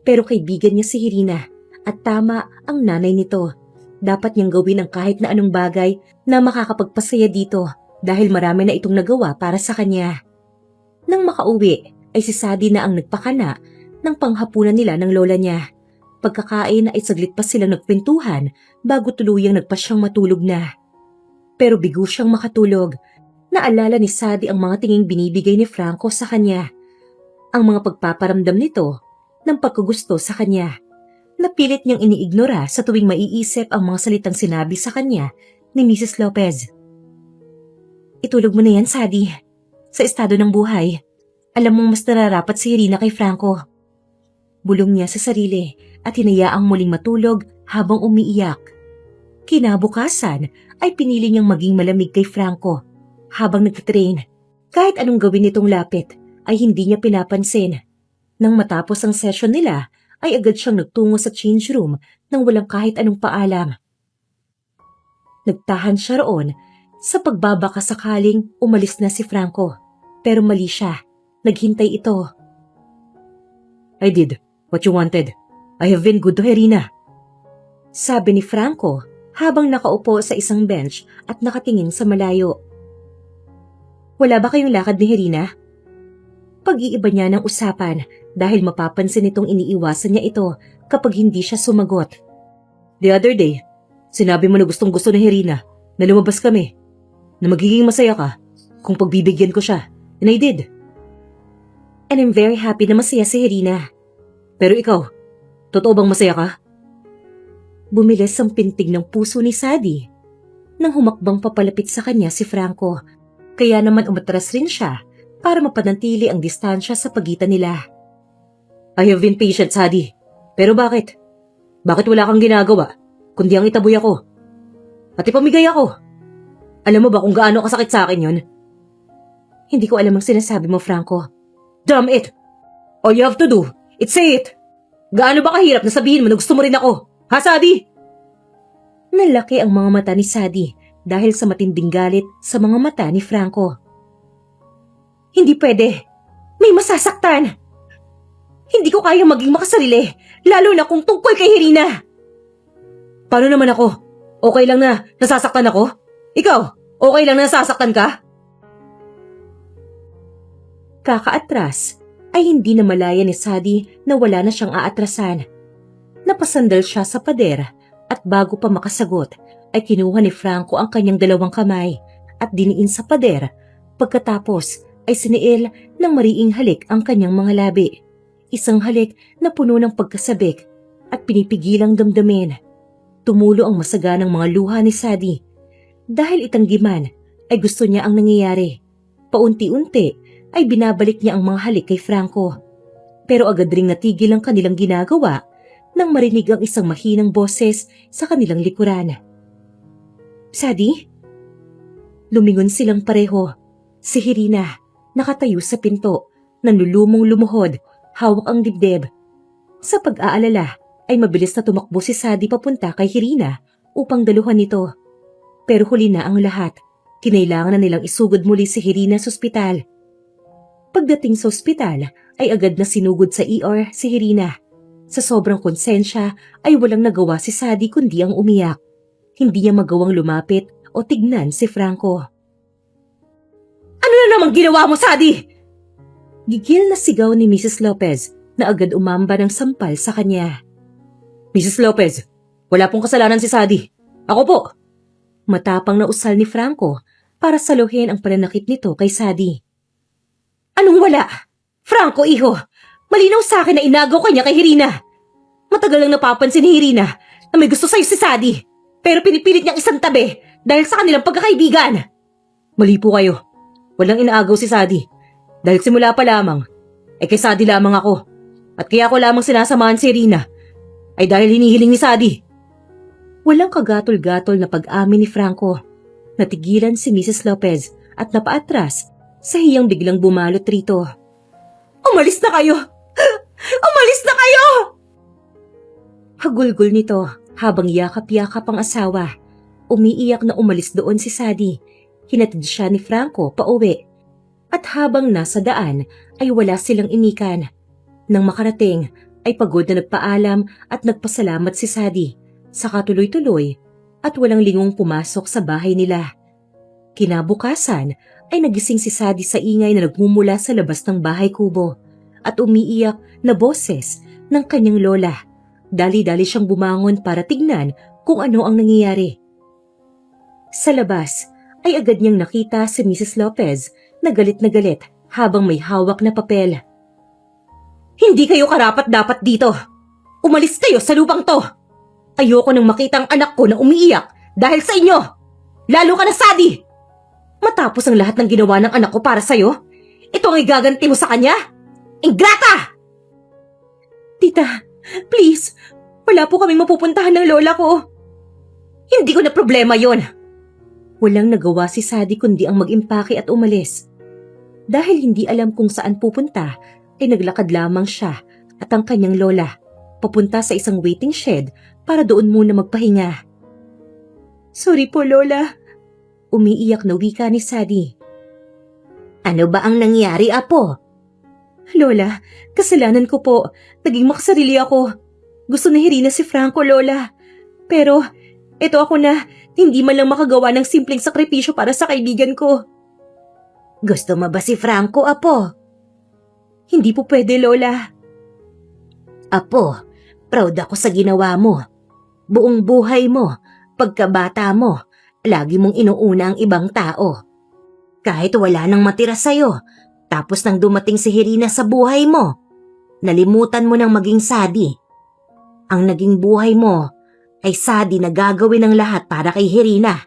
Pero kaibigan niya si Irina at tama ang nanay nito. Dapat niyang gawin ang kahit na anong bagay na makakapagpasaya dito dahil marami na itong nagawa para sa kanya. Nang makauwi ay si Sadie na ang nagpakana ng panghapunan nila ng lola niya. Pagkakain ay saglit pa silang nagkwentuhan bago tuluyang nagpasyang matulog na. Pero bigo siyang makatulog. Naalala ni Sadie ang mga tinging binibigay ni Franco sa kanya. Ang mga pagpaparamdam nito ng pagkagusto sa kanya. Napilit niyang iniignora sa tuwing maiisip ang mga salitang sinabi sa kanya ni Mrs. Lopez. Itulog mo na yan, Sadie. Sa estado ng buhay, alam mong mas nararapat si Irina kay Franco. Bulong niya sa sarili at hinayaang muling matulog habang umiiyak. Kinabukasan ay pinili niyang maging malamig kay Franco habang nagtitrain. Kahit anong gawin nitong lapit ay hindi niya pinapansin. Nang matapos ang session nila, ay agad siyang nagtungo sa change room nang walang kahit anong paalam. Nagtahan siya roon sa pagbabaka sakaling umalis na si Franco. Pero mali siya. Naghintay ito. I did what you wanted. I have been good to Irina. Sabi ni Franco habang nakaupo sa isang bench at nakatingin sa malayo. Wala ba kayong lakad ni Irina? Pag-iiba niya ng usapan dahil mapapansin itong iniiwasan niya ito kapag hindi siya sumagot. The other day, sinabi mo na gustong-gusto ni Irina na lumabas kami, na magiging masaya ka kung pagbibigyan ko siya. And I did. And I'm very happy na masaya si Irina. Pero ikaw, totoo bang masaya ka? Bumilis ang pintig ng puso ni Sadie nang humakbang papalapit sa kanya si Franco. Kaya naman umatras rin siya para mapanatili ang distansya sa pagitan nila. I have been patient, Sadie. Pero bakit? Bakit wala kang ginagawa kundi ang itaboy ako? At ipamigay ako. Alam mo ba kung gaano kasakit sa akin yun? Hindi ko alam ang sinasabi mo, Franco. Damn it! All you have to do, is say it. Gaano ba kahirap na sabihin mo na gusto mo rin ako? Ha, Sadie? Nalaki ang mga mata ni Sadie dahil sa matinding galit sa mga mata ni Franco. Hindi pwede. May masasaktan. Hindi ko kaya maging makasarili, lalo na kung tungkol kay Irina. Paano naman ako? Okay lang na nasasaktan ako? Ikaw, okay lang na nasasaktan ka? Kakaatras ay hindi na malaya ni Sadie na wala na siyang aatrasan. Napasandal siya sa pader at bago pa makasagot ay kinuha ni Franco ang kanyang dalawang kamay at diniin sa pader. Pagkatapos ay siniil ng mariing halik ang kanyang mga labi. Isang halik na puno ng pagkasabik at pinipigilang damdamin. Tumulo ang masaganang mga luha ni Sadie. Dahil itanggiman ay gusto niya ang nangyayari. Paunti-unti ay binabalik niya ang mga halik kay Franco. Pero agad ring natigil ang kanilang ginagawa nang marinig ang isang mahinang boses sa kanilang likuran. Sadie? Lumingon silang pareho. Si Irina, nakatayo sa pinto, nanlulumong lumuhod, hawak ang dibdib. Sa pag-aalala ay mabilis na tumakbo si Sadie papunta kay Irina upang daluhan nito. Pero huli na ang lahat. Kinailangan na nilang isugod muli si Irina sa ospital. Pagdating sa ospital ay agad na sinugod sa ER si Irina. Sa sobrang konsensya ay walang nagawa si Sadie kundi ang umiyak. Hindi niya magawang lumapit o tignan si Franco. Ano na namang ginawa mo, Sadie? Gigil na sigaw ni Mrs. Lopez na agad umamba ng sampal sa kanya. Mrs. Lopez, wala pong kasalanan si Sadie. Ako po. Matapang na usal ni Franco para saluhin ang pananakit nito kay Sadie. Anong wala? Franco, iho, malinaw sa akin na inagaw ka niya kay Irina. Matagal lang napapansin ni Irina na may gusto sa'yo si Sadie, pero pinipilit niyang isang tabi dahil sa kanilang pagkakaibigan. Mali po kayo. Walang inaagaw si Sadie. Dahil simula pa lamang, ay kay Sadie lamang ako. At kaya ako lamang sinasamahan si Irina, ay dahil hinihiling ni Sadie. Walang kagatol-gatol na pag-amin ni Franco. Natigilan si Mrs. Lopez at napaatras sa hiyang biglang bumalot rito. Umalis na kayo! Umalis na kayo! Hagulgol nito habang yakap-yakap ang asawa. Umiiyak na umalis doon si Sadie. Hinatid siya ni Franco pauwi. At habang nasa daan ay wala silang inikan. Nang makarating ay pagod na nagpaalam at nagpasalamat si Sadie. Saka tuloy-tuloy at walang lingong pumasok sa bahay nila. Kinabukasan ay nagising si Sadie sa ingay na nagmumula sa labas ng bahay kubo at umiiyak na boses ng kanyang lola. Dali-dali siyang bumangon para tignan kung ano ang nangyayari. Sa labas ay agad niyang nakita si Mrs. Lopez na galit habang may hawak na papel. Hindi kayo karapat-dapat dito. Umalis kayo sa lupang to. Ayoko nang makita ang anak ko na umiiyak dahil sa inyo. Lalo ka na, Sadie! Matapos ang lahat ng ginawa ng anak ko para sa'yo, ito ang igaganti mo sa kanya? Ingrata! Tita, please, wala po kaming mapupuntahan ng lola ko. Hindi ko na problema yon. Walang nagawa si Sadie kundi ang mag-impake at umalis. Dahil hindi alam kung saan pupunta, ay naglakad lamang siya at ang kanyang lola papunta sa isang waiting shed para doon muna magpahinga. Sorry po, Lola. Umiiyak na wika ni Sadie. Ano ba ang nangyari, Apo? Lola, kasalanan ko po. Naging makasarili ako. Gusto na Irina si Franco, Lola. Pero, eto ako na, hindi man lang makagawa ng simpleng sakripisyo para sa kaibigan ko. Gusto mo ba si Franco, Apo? Hindi po pwede, Lola. Apo, proud ako sa ginawa mo. Buong buhay mo, pagkabata mo, lagi mong inuuna ang ibang tao. Kahit wala nang matira sa'yo, tapos nang dumating si Irina sa buhay mo, nalimutan mo nang maging Sadie. Ang naging buhay mo ay Sadie na gagawin ng lahat para kay Irina.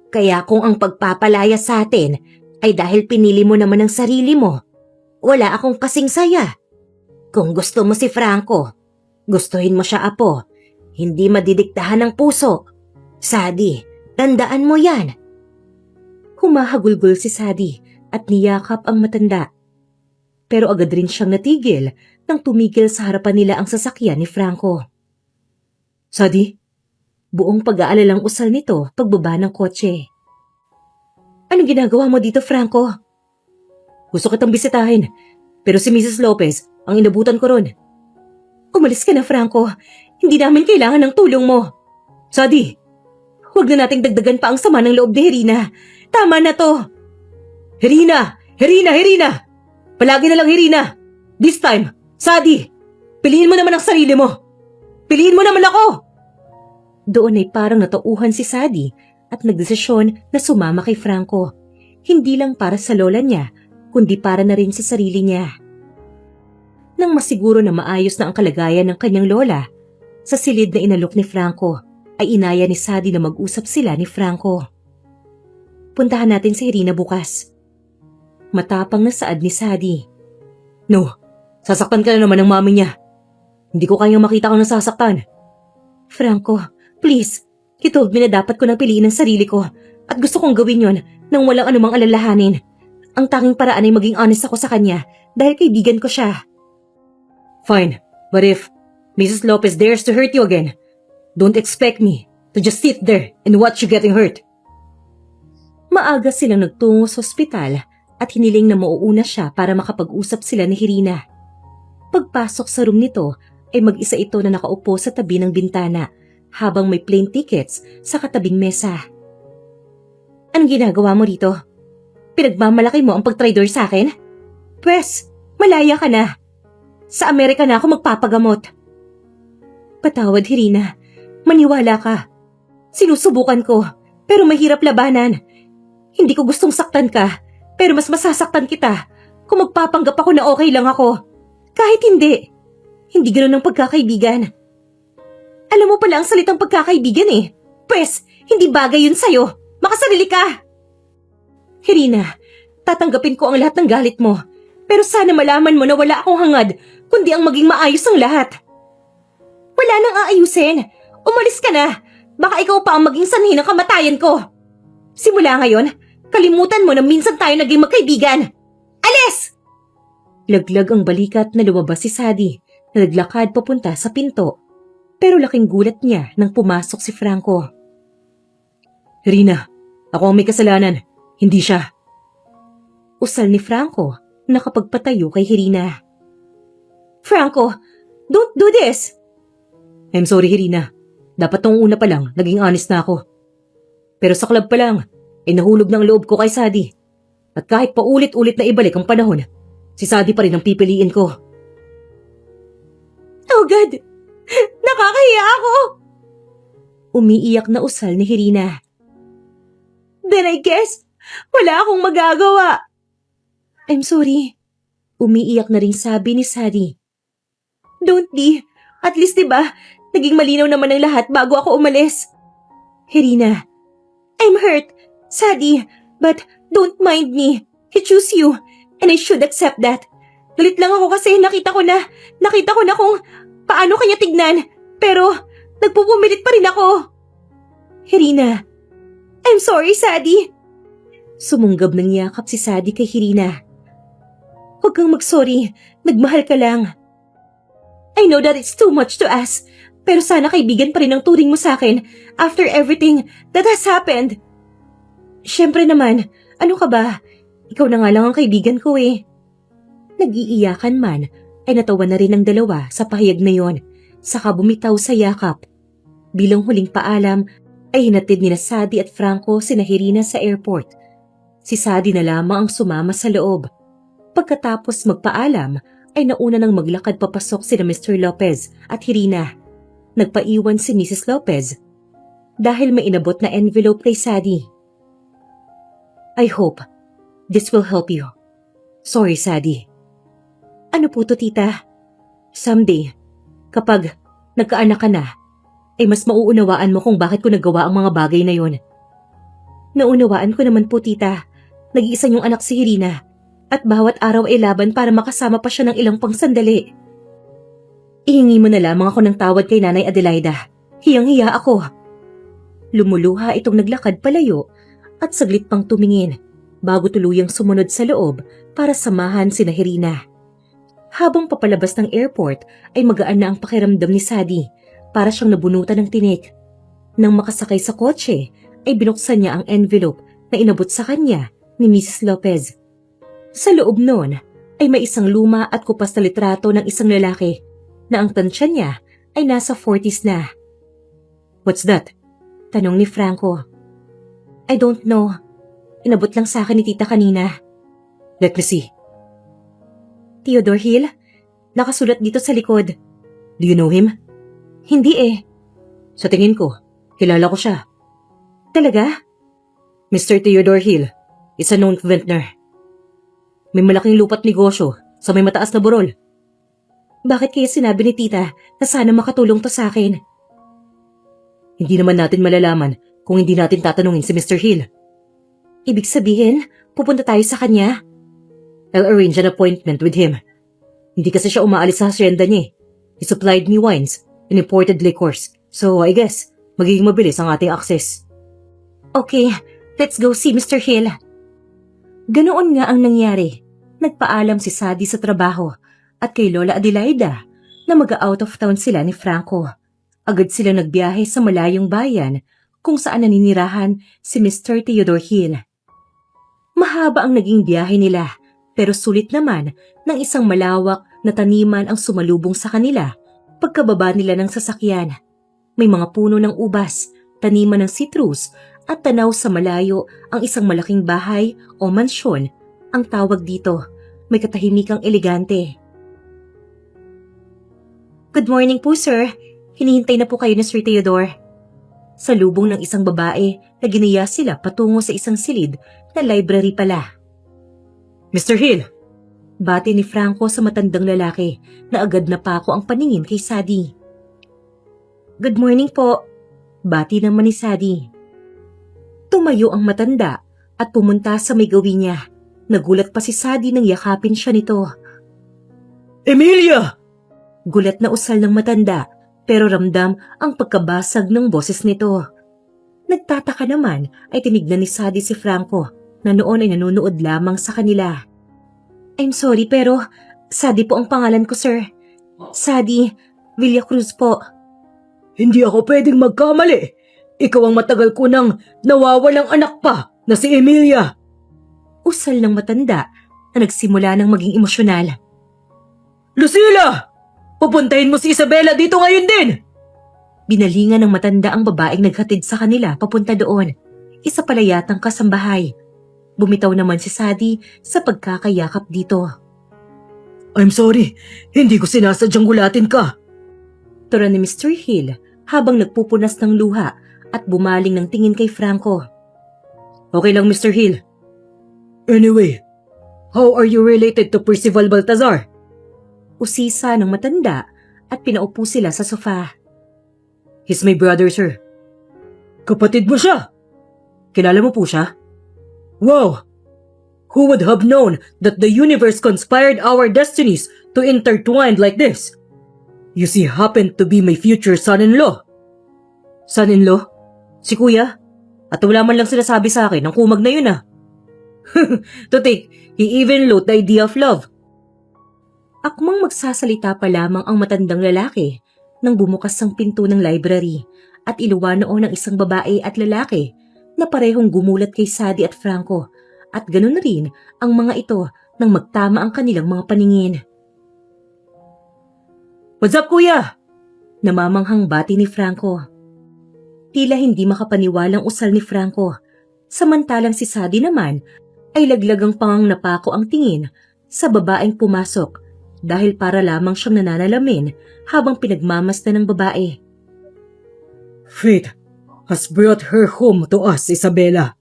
Kaya kung ang pagpapalaya sa atin ay dahil pinili mo naman ang sarili mo, wala akong kasing saya. Kung gusto mo si Franco, gustuhin mo siya, Apo. Hindi madidiktahan ng puso. Sadie, tandaan mo yan. Humahagulgol si Sadie at niyakap ang matanda. Pero agad rin siyang natigil nang tumigil sa harapan nila ang sasakyan ni Franco. Sadie, buong pag-aalalang usal nito pagbaba ng kotse. Anong ginagawa mo dito, Franco? Gusto kitang bisitahin, pero si Mrs. Lopez ang inabutan ko ron. Umalis ka na, Franco. Hindi namin kailangan ng tulong mo. Sadie, huwag na nating dagdagan pa ang sama ng loob ni Irina. Tama na to. Irina! Irina! Irina! Palagi na lang, Irina. This time, Sadie, piliin mo naman ang sarili mo. Piliin mo naman ako. Doon ay parang natauhan si Sadie at nagdesisyon na sumama kay Franco. Hindi lang para sa lola niya, kundi para na rin sa sarili niya. Nang masiguro na maayos na ang kalagayan ng kanyang lola, sa silid na inalok ni Franco, ay inaya ni Sadie na mag-usap sila ni Franco. Puntahan natin si Irina bukas. Matapang na saad ni Sadie. No, sasaktan ka na naman ng mami niya. Hindi ko kayang makita kang nasasaktan. Franco, please, you told me na dapat ko nang piliin ang sarili ko at gusto kong gawin yon nang walang anumang alalahanin. Ang tanging paraan ay maging honest ako sa kanya dahil kaibigan ko siya. Fine, but if Mrs. Lopez dares to hurt you again, don't expect me to just sit there and watch you getting hurt. Maaga silang nagtungo sa ospital at hiniling na mauuna siya para makapag-usap sila ni Irina. Pagpasok sa room nito ay mag-isa ito na nakaupo sa tabi ng bintana habang may plane tickets sa katabing mesa. Anong ginagawa mo rito? Pinagmamalaki mo ang pagtraidor sa akin? Pwes, malaya ka na. Sa Amerika na ako magpapagamot. Patawad, Irina. Maniwala ka. Sinusubukan ko, pero mahirap labanan. Hindi ko gustong saktan ka, pero mas masasaktan kita kung magpapanggap ako na okay lang ako. Kahit hindi. Hindi ganoon ang pagkakaibigan. Alam mo pala ang salitang pagkakaibigan eh. Pwes, hindi bagay yun sa'yo. Makasarili ka. Irina, tatanggapin ko ang lahat ng galit mo. Pero sana malaman mo na wala akong hangad, kundi ang maging maayos ang lahat. Wala nang aayusin. Umalis ka na. Baka ikaw pa ang maging sanhi ng kamatayan ko. Simula ngayon, kalimutan mo na minsan tayo naging magkaibigan. Alis! Laglag ang balikat na lumabas si Sadie na naglakad papunta sa pinto. Pero laking gulat niya nang pumasok si Franco. Irina, ako ang may kasalanan, hindi siya. Usal ni Franco na kapagpatayo kay Irina. Franco, don't do this! I'm sorry, Irina. Dapat nung una pa lang, naging honest na ako. Pero sa club pa lang, ay nahulog ng loob ko kay Sadie. At kahit paulit-ulit na ibalik ang panahon, si Sadie pa rin ang pipiliin ko. Oh God! Nakakahiya ako! Umiiyak na usal ni Irina. Then I guess, wala akong magagawa. I'm sorry. Umiiyak na rin sabi ni Sadie. Don't be. At least diba, naging malinaw naman ang lahat bago ako umalis. Irina, I'm hurt, Sadie, but don't mind me. He chose you, and I should accept that. Galit lang ako kasi nakita ko na kung paano kanya tignan, pero nagpupumilit pa rin ako. Irina, I'm sorry, Sadie. Sumunggab ng yakap si Sadie kay Irina. Huwag kang mag-sorry, nagmahal ka lang. I know that it's too much to ask, pero sana kaibigan pa rin ang turing mo sa akin after everything that has happened. Siyempre naman, ano ka ba? Ikaw na nga lang ang kaibigan ko eh. Nag-iiyakan man, ay natawa na rin ang dalawa sa pahayag na yon, saka bumitaw sa yakap. Bilang huling paalam, ay hinatid nina Sadie at Franco sina Irina sa airport. Si Sadie na lamang ang sumama sa loob. Pagkatapos magpaalam, ay nauna nang maglakad papasok sina Mr. Lopez at Irina. Nagpaiwan si Mrs. Lopez dahil may inabot na envelope kay Sadie. I hope this will help you. Sorry, Sadie. Ano po to, tita? Someday, kapag nagkaanak ka na, ay mas mauunawaan mo kung bakit ko nagawa ang mga bagay na yon. Naunawaan ko naman po, tita. Nag-iisa niyong anak si Irina at bawat araw ay laban para makasama pa siya ng ilang pang sandali. Ihingi mo na lamang ako ng tawad kay Nanay Adelaida. Hiyang-hiya ako. Lumuluha itong naglakad palayo at saglit pang tumingin bago tuluyang sumunod sa loob para samahan sina Irina. Habang papalabas ng airport ay magaan na ang pakiramdam ni Sadie para siyang nabunutan ng tinik. Nang makasakay sa kotse ay binuksan niya ang envelope na inabot sa kanya ni Mrs. Lopez. Sa loob noon ay may isang luma at kupas na litrato ng isang lalaki na ang tansya niya ay nasa 40s na. What's that? Tanong ni Franco. I don't know. Inabot lang sa akin ni tita kanina. Let me see. Theodore Hill? Nakasulat dito sa likod. Do you know him? Hindi eh. Sa tingin ko, kilala ko siya. Talaga? Mr. Theodore Hill is a known vintner. May malaking lupa't negosyo sa may mataas na burol. Bakit kaya sinabi ni tita na sana makatulong to sa akin? Hindi naman natin malalaman kung hindi natin tatanungin si Mr. Hill. Ibig sabihin, pupunta tayo sa kanya? I'll arrange an appointment with him. Hindi kasi siya umaalis sa hacienda niya. He supplied me wines and imported liquors. So I guess, magiging mabilis ang ating access. Okay, let's go see Mr. Hill. Ganoon nga ang nangyari. Nagpaalam si Sadie sa trabaho at kay Lola Adelaida na mag-out of town sila ni Franco. Agad silang nagbiyahe sa malayong bayan kung saan naninirahan si Mr. Theodore Hill. Mahaba ang naging biyahe nila pero sulit naman ng isang malawak na taniman ang sumalubong sa kanila pagkababa nila ng sasakyan. May mga puno ng ubas, taniman ng citrus at tanaw sa malayo ang isang malaking bahay o mansyon ang tawag dito. May katahimikang elegante. Good morning po, sir. Hinihintay na po kayo ni Sir Theodore. Sa lubong ng isang babae na ginaya sila patungo sa isang silid na library pala. Mr. Hill! Bati ni Franco sa matandang lalaki na agad na pako ang paningin kay Sadie. Good morning po. Bati naman ni Sadie. Tumayo ang matanda at pumunta sa may gawin niya. Nagulat pa si Sadie nang yakapin siya nito. Emilia! Gulat na usal ng matanda pero ramdam ang pagkabasag ng boses nito. Nagtataka naman ay tinignan ni Sadie si Franco na noon ay nanonood lamang sa kanila. I'm sorry pero Sadie po ang pangalan ko, sir. Sadie Villacruz po. Hindi ako pwedeng magkamali. Ikaw ang matagal ko nang nawawalang anak pa na si Emilia. Usal ng matanda na nagsimula ng maging emosyonal. Lucila! Pupuntahin mo si Isabela dito ngayon din! Binalingan ng matanda ang babaeng naghatid sa kanila papunta doon. Isa pala yatang kasambahay. Bumitaw naman si Sadie sa pagkakayakap dito. I'm sorry, hindi ko sinasadyang gulatin ka. Tura ni Mr. Hill habang nagpupunas ng luha at bumaling ng tingin kay Franco. Okay lang, Mr. Hill. Anyway, how are you related to Percival Baltazar? Usisa ng matanda at pinaupo sila sa sofa. He's my brother, sir. Kapatid mo siya? Kilala mo po siya? Wow! Who would have known that the universe conspired our destinies to intertwine like this? You see, happened to be my future son-in-law. Son-in-law? Si kuya? At wala man lang sinasabi sa akin ng kumag na yun ah. To think, he even loathed the idea of love. Akmang magsasalita pa lamang ang matandang lalaki nang bumukas ang pinto ng library at iluwa noon ng isang babae at lalaki na parehong gumulat kay Sadie at Franco at ganun rin ang mga ito nang magtama ang kanilang mga paningin. What's up, kuya? Namamanghang bati ni Franco. Tila hindi makapaniwalang usal ni Franco, samantalang si Sadie naman ay laglagang pangang napako ang tingin sa babaeng pumasok dahil para lamang siyang nananalamin habang pinagmamasdan ng babae. Fate has brought her home to us, Isabela.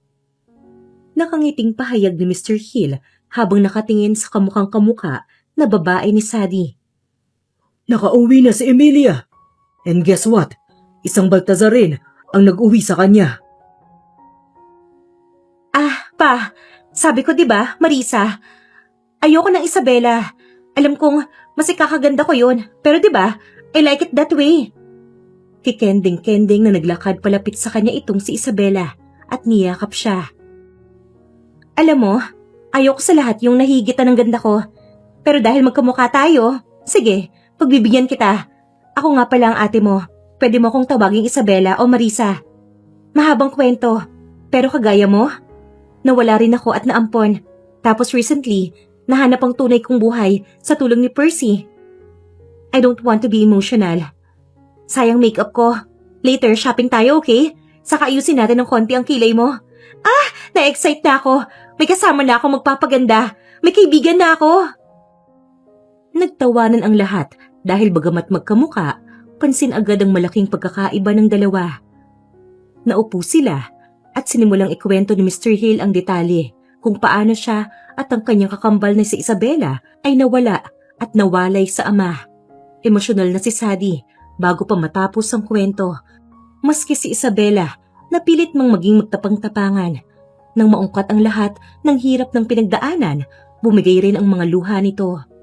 Nakangiting pahayag ni Mr. Hill habang nakatingin sa kamukhang-kamuka na babae ni Sadie. Nakauwi na si Emilia. And guess what? Isang Baltazar rin ang nag-uwi sa kanya. Pa, sabi ko 'di ba, Marisa? Ayoko ng Isabela. Alam kong mas ikakaganda ko yun, pero 'di ba? I like it that way. Kikending-kending na naglakad palapit sa kanya itong si Isabela at niyakap siya. Alam mo, ayoko sa lahat yung nahigitan ng ganda ko. Pero dahil magkamukha tayo, sige, pagbibigyan kita. Ako nga pala ang ate mo. Pwede mo akong tawaging Isabela o Marisa. Mahabang kwento, pero kagaya mo, nawala rin ako at naampon. Tapos recently, nahanap ang tunay kong buhay sa tulong ni Percy. I don't want to be emotional. Sayang makeup ko. Later, shopping tayo, okay? Saka ayusin natin ng konti ang kilay mo. Na-excite na ako. May kasama na ako magpapaganda. May kaibigan na ako. Nagtawanan ang lahat dahil bagamat magkamuka, pansin agad ang malaking pagkakaiba ng dalawa. Naupo sila at sinimulang ikwento ni Mr. Hill ang detalye kung paano siya at ang kanyang kakambal na si Isabela ay nawala at nawalay sa ama. Emosyonal na si Sadie bago pa matapos ang kwento. Maski si Isabela napilit mang maging magtapang-tapangan. Nang maungkat ang lahat ng hirap ng pinagdaanan, bumigay rin ang mga luha nito.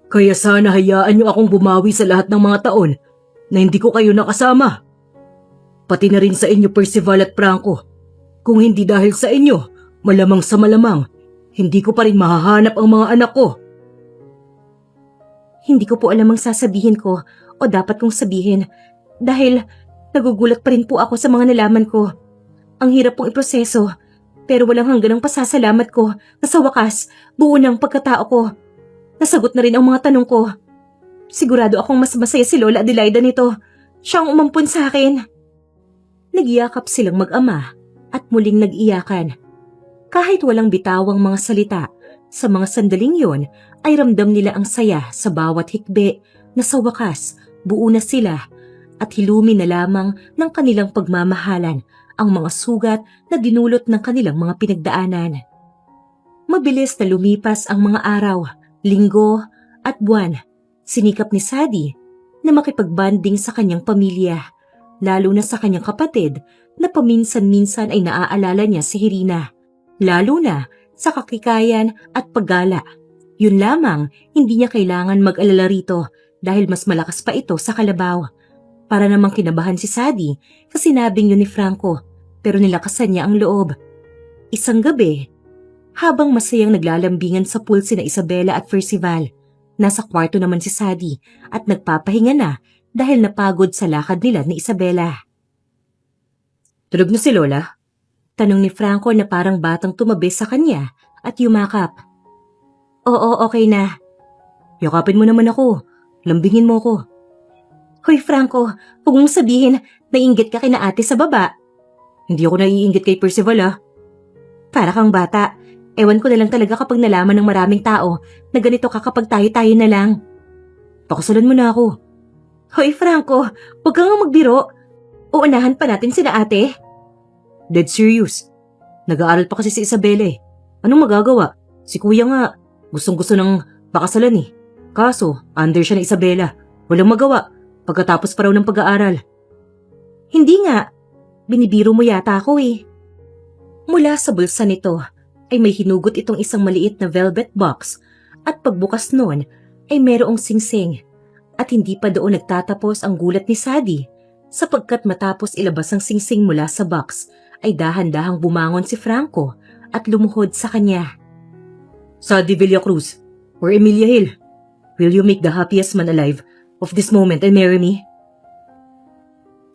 Kaya sana hayaan niyo akong bumawi sa lahat ng mga taon na hindi ko kayo nakasama. Pati na rin sa inyo, Percival at Franco. Kung hindi dahil sa inyo, malamang sa malamang, hindi ko pa rin mahahanap ang mga anak ko. Hindi ko po alam ang sasabihin ko o dapat kong sabihin dahil nagugulat pa rin po ako sa mga nalaman ko. Ang hirap pong iproseso pero walang hanggan ang pasasalamat ko na sa wakas buo ng pagkatao ko. Nasagot na rin ang mga tanong ko. Sigurado akong mas masaya si Lola Adelaida nito. Siya ang umampun sa akin. Nagyakap silang mag-ama at muling nag-iyakan. Kahit walang bitawang mga salita, sa mga sandaling yon ay ramdam nila ang saya sa bawat hikbi na sa wakas buo na sila at hilumi na lamang ng kanilang pagmamahalan ang mga sugat na dinulot ng kanilang mga pinagdaanan. Mabilis na lumipas ang mga araw, linggo at buwan. Sinikap ni Sadie na makipagbanding sa kanyang pamilya, lalo na sa kanyang kapatid na paminsan-minsan ay naaalala niya si Irina, lalo na sa kakikayan at paggala. Yun lamang, hindi niya kailangan mag-alala rito dahil mas malakas pa ito sa kalabaw. Para namang kinabahan si Sadie sa sinabing yun ni Franco, pero nilakasan niya ang loob. Isang gabi, habang masayang naglalambingan sa pool sina Isabela at Percival, nasa kwarto naman si Sadie at nagpapahinga na dahil napagod sa lakad nila ni Isabela. Tulog na si Lola? Tanong ni Franco na parang batang tumabi sa kanya at yumakap. Oo, okay na. Yakapin mo naman ako. Lambingin mo ako. Hoy Franco, huwag mong sabihin naiinggit ka kina ate sa baba. Hindi ako naiinggit kay Percival Para kang bata. Ewan ko na lang talaga kapag nalaman ng maraming tao na ganito ka kapag tayo-tayo na lang. Pakasalan mo na ako. Hoy Franco, huwag kang magbiro. Uunahan pa natin sina ate. Dead serious. Nag-aaral pa kasi si Isabela Anong magagawa? Si kuya nga, gustong-gusto ng pakasalan Kaso, under siya ni Isabela. Walang magawa, pagkatapos pa raw ng pag-aaral. Hindi nga. Binibiro mo yata ako Mula sa bulsa nito ay may hinugot itong isang maliit na velvet box at pagbukas noon ay merong singsing. At hindi pa doon nagtatapos ang gulat ni Sadie sapagkat matapos ilabas ang singsing mula sa box ay dahan-dahang bumangon si Franco at lumuhod sa kanya. Sadie Villacruz or Emilia Hill, will you make the happiest man alive of this moment and marry me?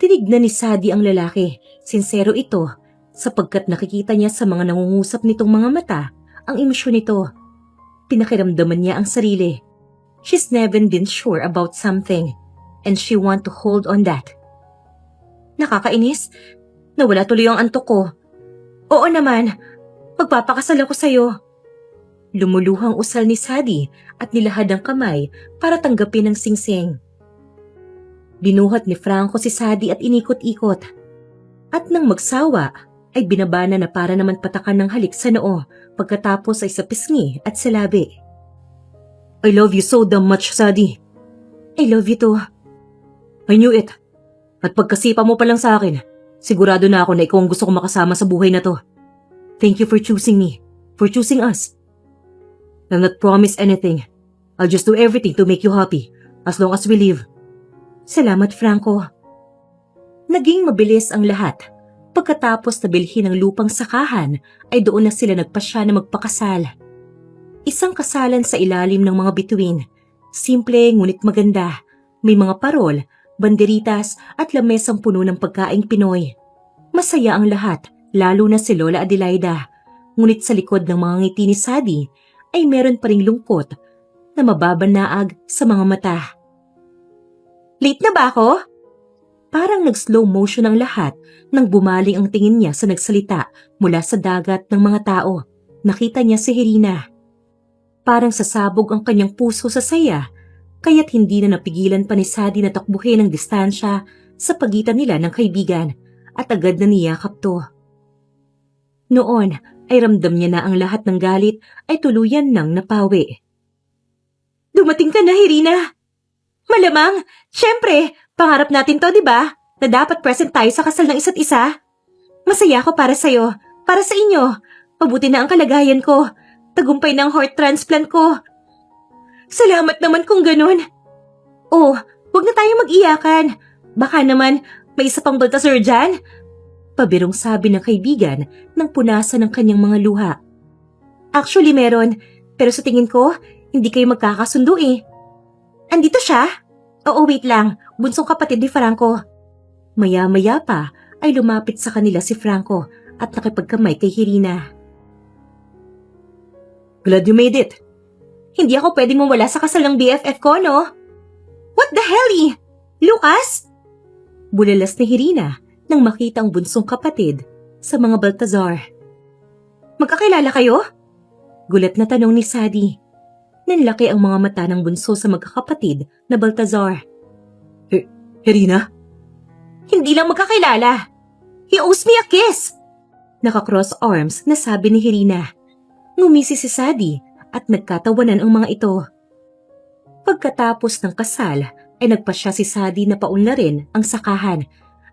Tinignan ni Sadie ang lalaki. Sinsero ito sapagkat nakikita niya sa mga nangungusap nitong mga mata ang emosyon nito. Pinakiramdaman niya ang sarili. She's never been sure about something and she want to hold on that. Nakakainis. Nawala tuloy ang antok ko. Oo naman. Magpapakasal ako sa'yo. Lumuluhang usal ni Sadie at nilahad ang kamay para tanggapin ang singsing. Binuhat ni Franco si Sadie at inikot-ikot. At nang magsawa, ay binabana na para naman patakan ng halik sa noo pagkatapos ay sa pisngi at sa labi. I love you so damn much, Sadie. I love you too. I knew it. At pagkasipa mo pa lang sa akin, sigurado na ako na ikaw ang gusto kong makasama sa buhay na to. Thank you for choosing me, for choosing us. I'll not promise anything. I'll just do everything to make you happy as long as we live. Salamat, Franco. Naging mabilis ang lahat. Pagkatapos na bilhin ang lupang sakahan, ay doon na sila nagpasya na magpakasal. Isang kasalan sa ilalim ng mga bituin. Simple ngunit maganda. May mga parol, banderitas at lamesang puno ng pagkaing Pinoy. Masaya ang lahat, lalo na si Lola Adelaida. Ngunit sa likod ng mga ngiti ni Sadie, ay meron pa ring lungkot na mababanaag sa mga mata. Late na ba ako? Parang nag-slow motion ang lahat nang bumaling ang tingin niya sa nagsalita mula sa dagat ng mga tao. Nakita niya si Irina. Parang sasabog ang kanyang puso sa saya, kaya't hindi na napigilan pa ni Sadie na takbuhin ang distansya sa pagitan nila ng kaibigan at agad na niyakap to. Noon ay ramdam niya na ang lahat ng galit ay tuluyan nang napawi. Dumating ka na, Irina! Malamang! Siyempre, pangarap natin to, di ba? Na dapat present tayo sa kasal ng isa't isa. Masaya ako para sa'yo, para sa inyo. Mabuti na ang kalagayan ko. Tagumpay na ang heart transplant ko. Salamat naman kung ganun. Oh, huwag na tayong mag-iyakan. Baka naman may isa pang Baltasar dyan. Pabirong sabi ng kaibigan nang punasan ng kanyang mga luha. Actually meron, pero sa tingin ko, hindi kayo magkakasundo eh. Andito siya? Oo, wait lang. Bunsong kapatid ni Franco. Maya-maya pa ay lumapit sa kanila si Franco at nakipagkamay kay Irina. Glad you made it. Hindi ako pwedeng mawala sa kasal ng BFF ko, no? What the hell, eh? Lucas? Bulalas ni Irina nang makita ang bunsong kapatid sa mga Baltazar. Magkakilala kayo? Gulat na tanong ni Sadie. Nanlaki ang mga mata ng bunso sa magkakapatid na Baltazar. Irina? Hindi lang magkakilala. He owes me a kiss. Naka-cross arms na sabi ni Irina. Ngumisi si Sadie at nagkatawanan ang mga ito. Pagkatapos ng kasal ay nagpasya si Sadie na paunlarin ang sakahan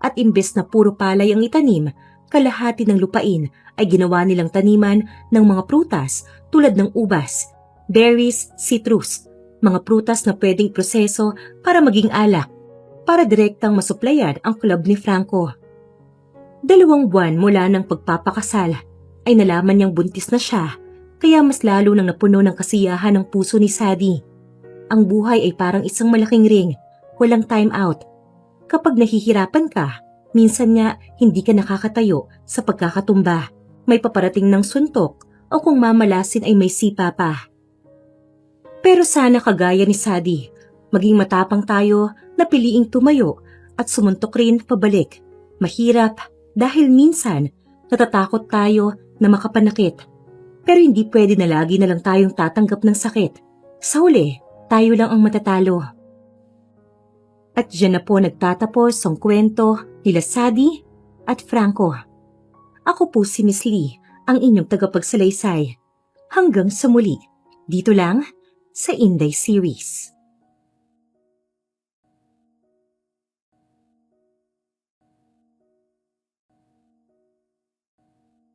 at imbes na puro palay ang itanim, kalahati ng lupain ay ginawa nilang taniman ng mga prutas tulad ng ubas, berries, citrus, mga prutas na pwedeng proseso para maging alak, para direktang masuplayan ang club ni Franco. 2 buwan mula ng pagpapakasal ay nalaman niyang buntis na siya, kaya mas lalo nang napuno ng kasiyahan ng puso ni Sadie. Ang buhay ay parang isang malaking ring, walang time out. Kapag nahihirapan ka, minsan nga hindi ka nakakatayo sa pagkakatumba. May paparating ng suntok o kung mamalasin ay may sipa pa. Pero sana kagaya ni Sadie, maging matapang tayo na piliing tumayo at sumuntok rin pabalik. Mahirap dahil minsan natatakot tayo na makapanakit. Pero hindi pwede na lagi na lang tayong tatanggap ng sakit. Sa huli, tayo lang ang matatalo. At diyan na po nagtatapos ang kwento nila Sadie at Franco. Ako po si Miss Lee, ang inyong tagapagsalaysay. Hanggang sa muli, dito lang sa Inday Series.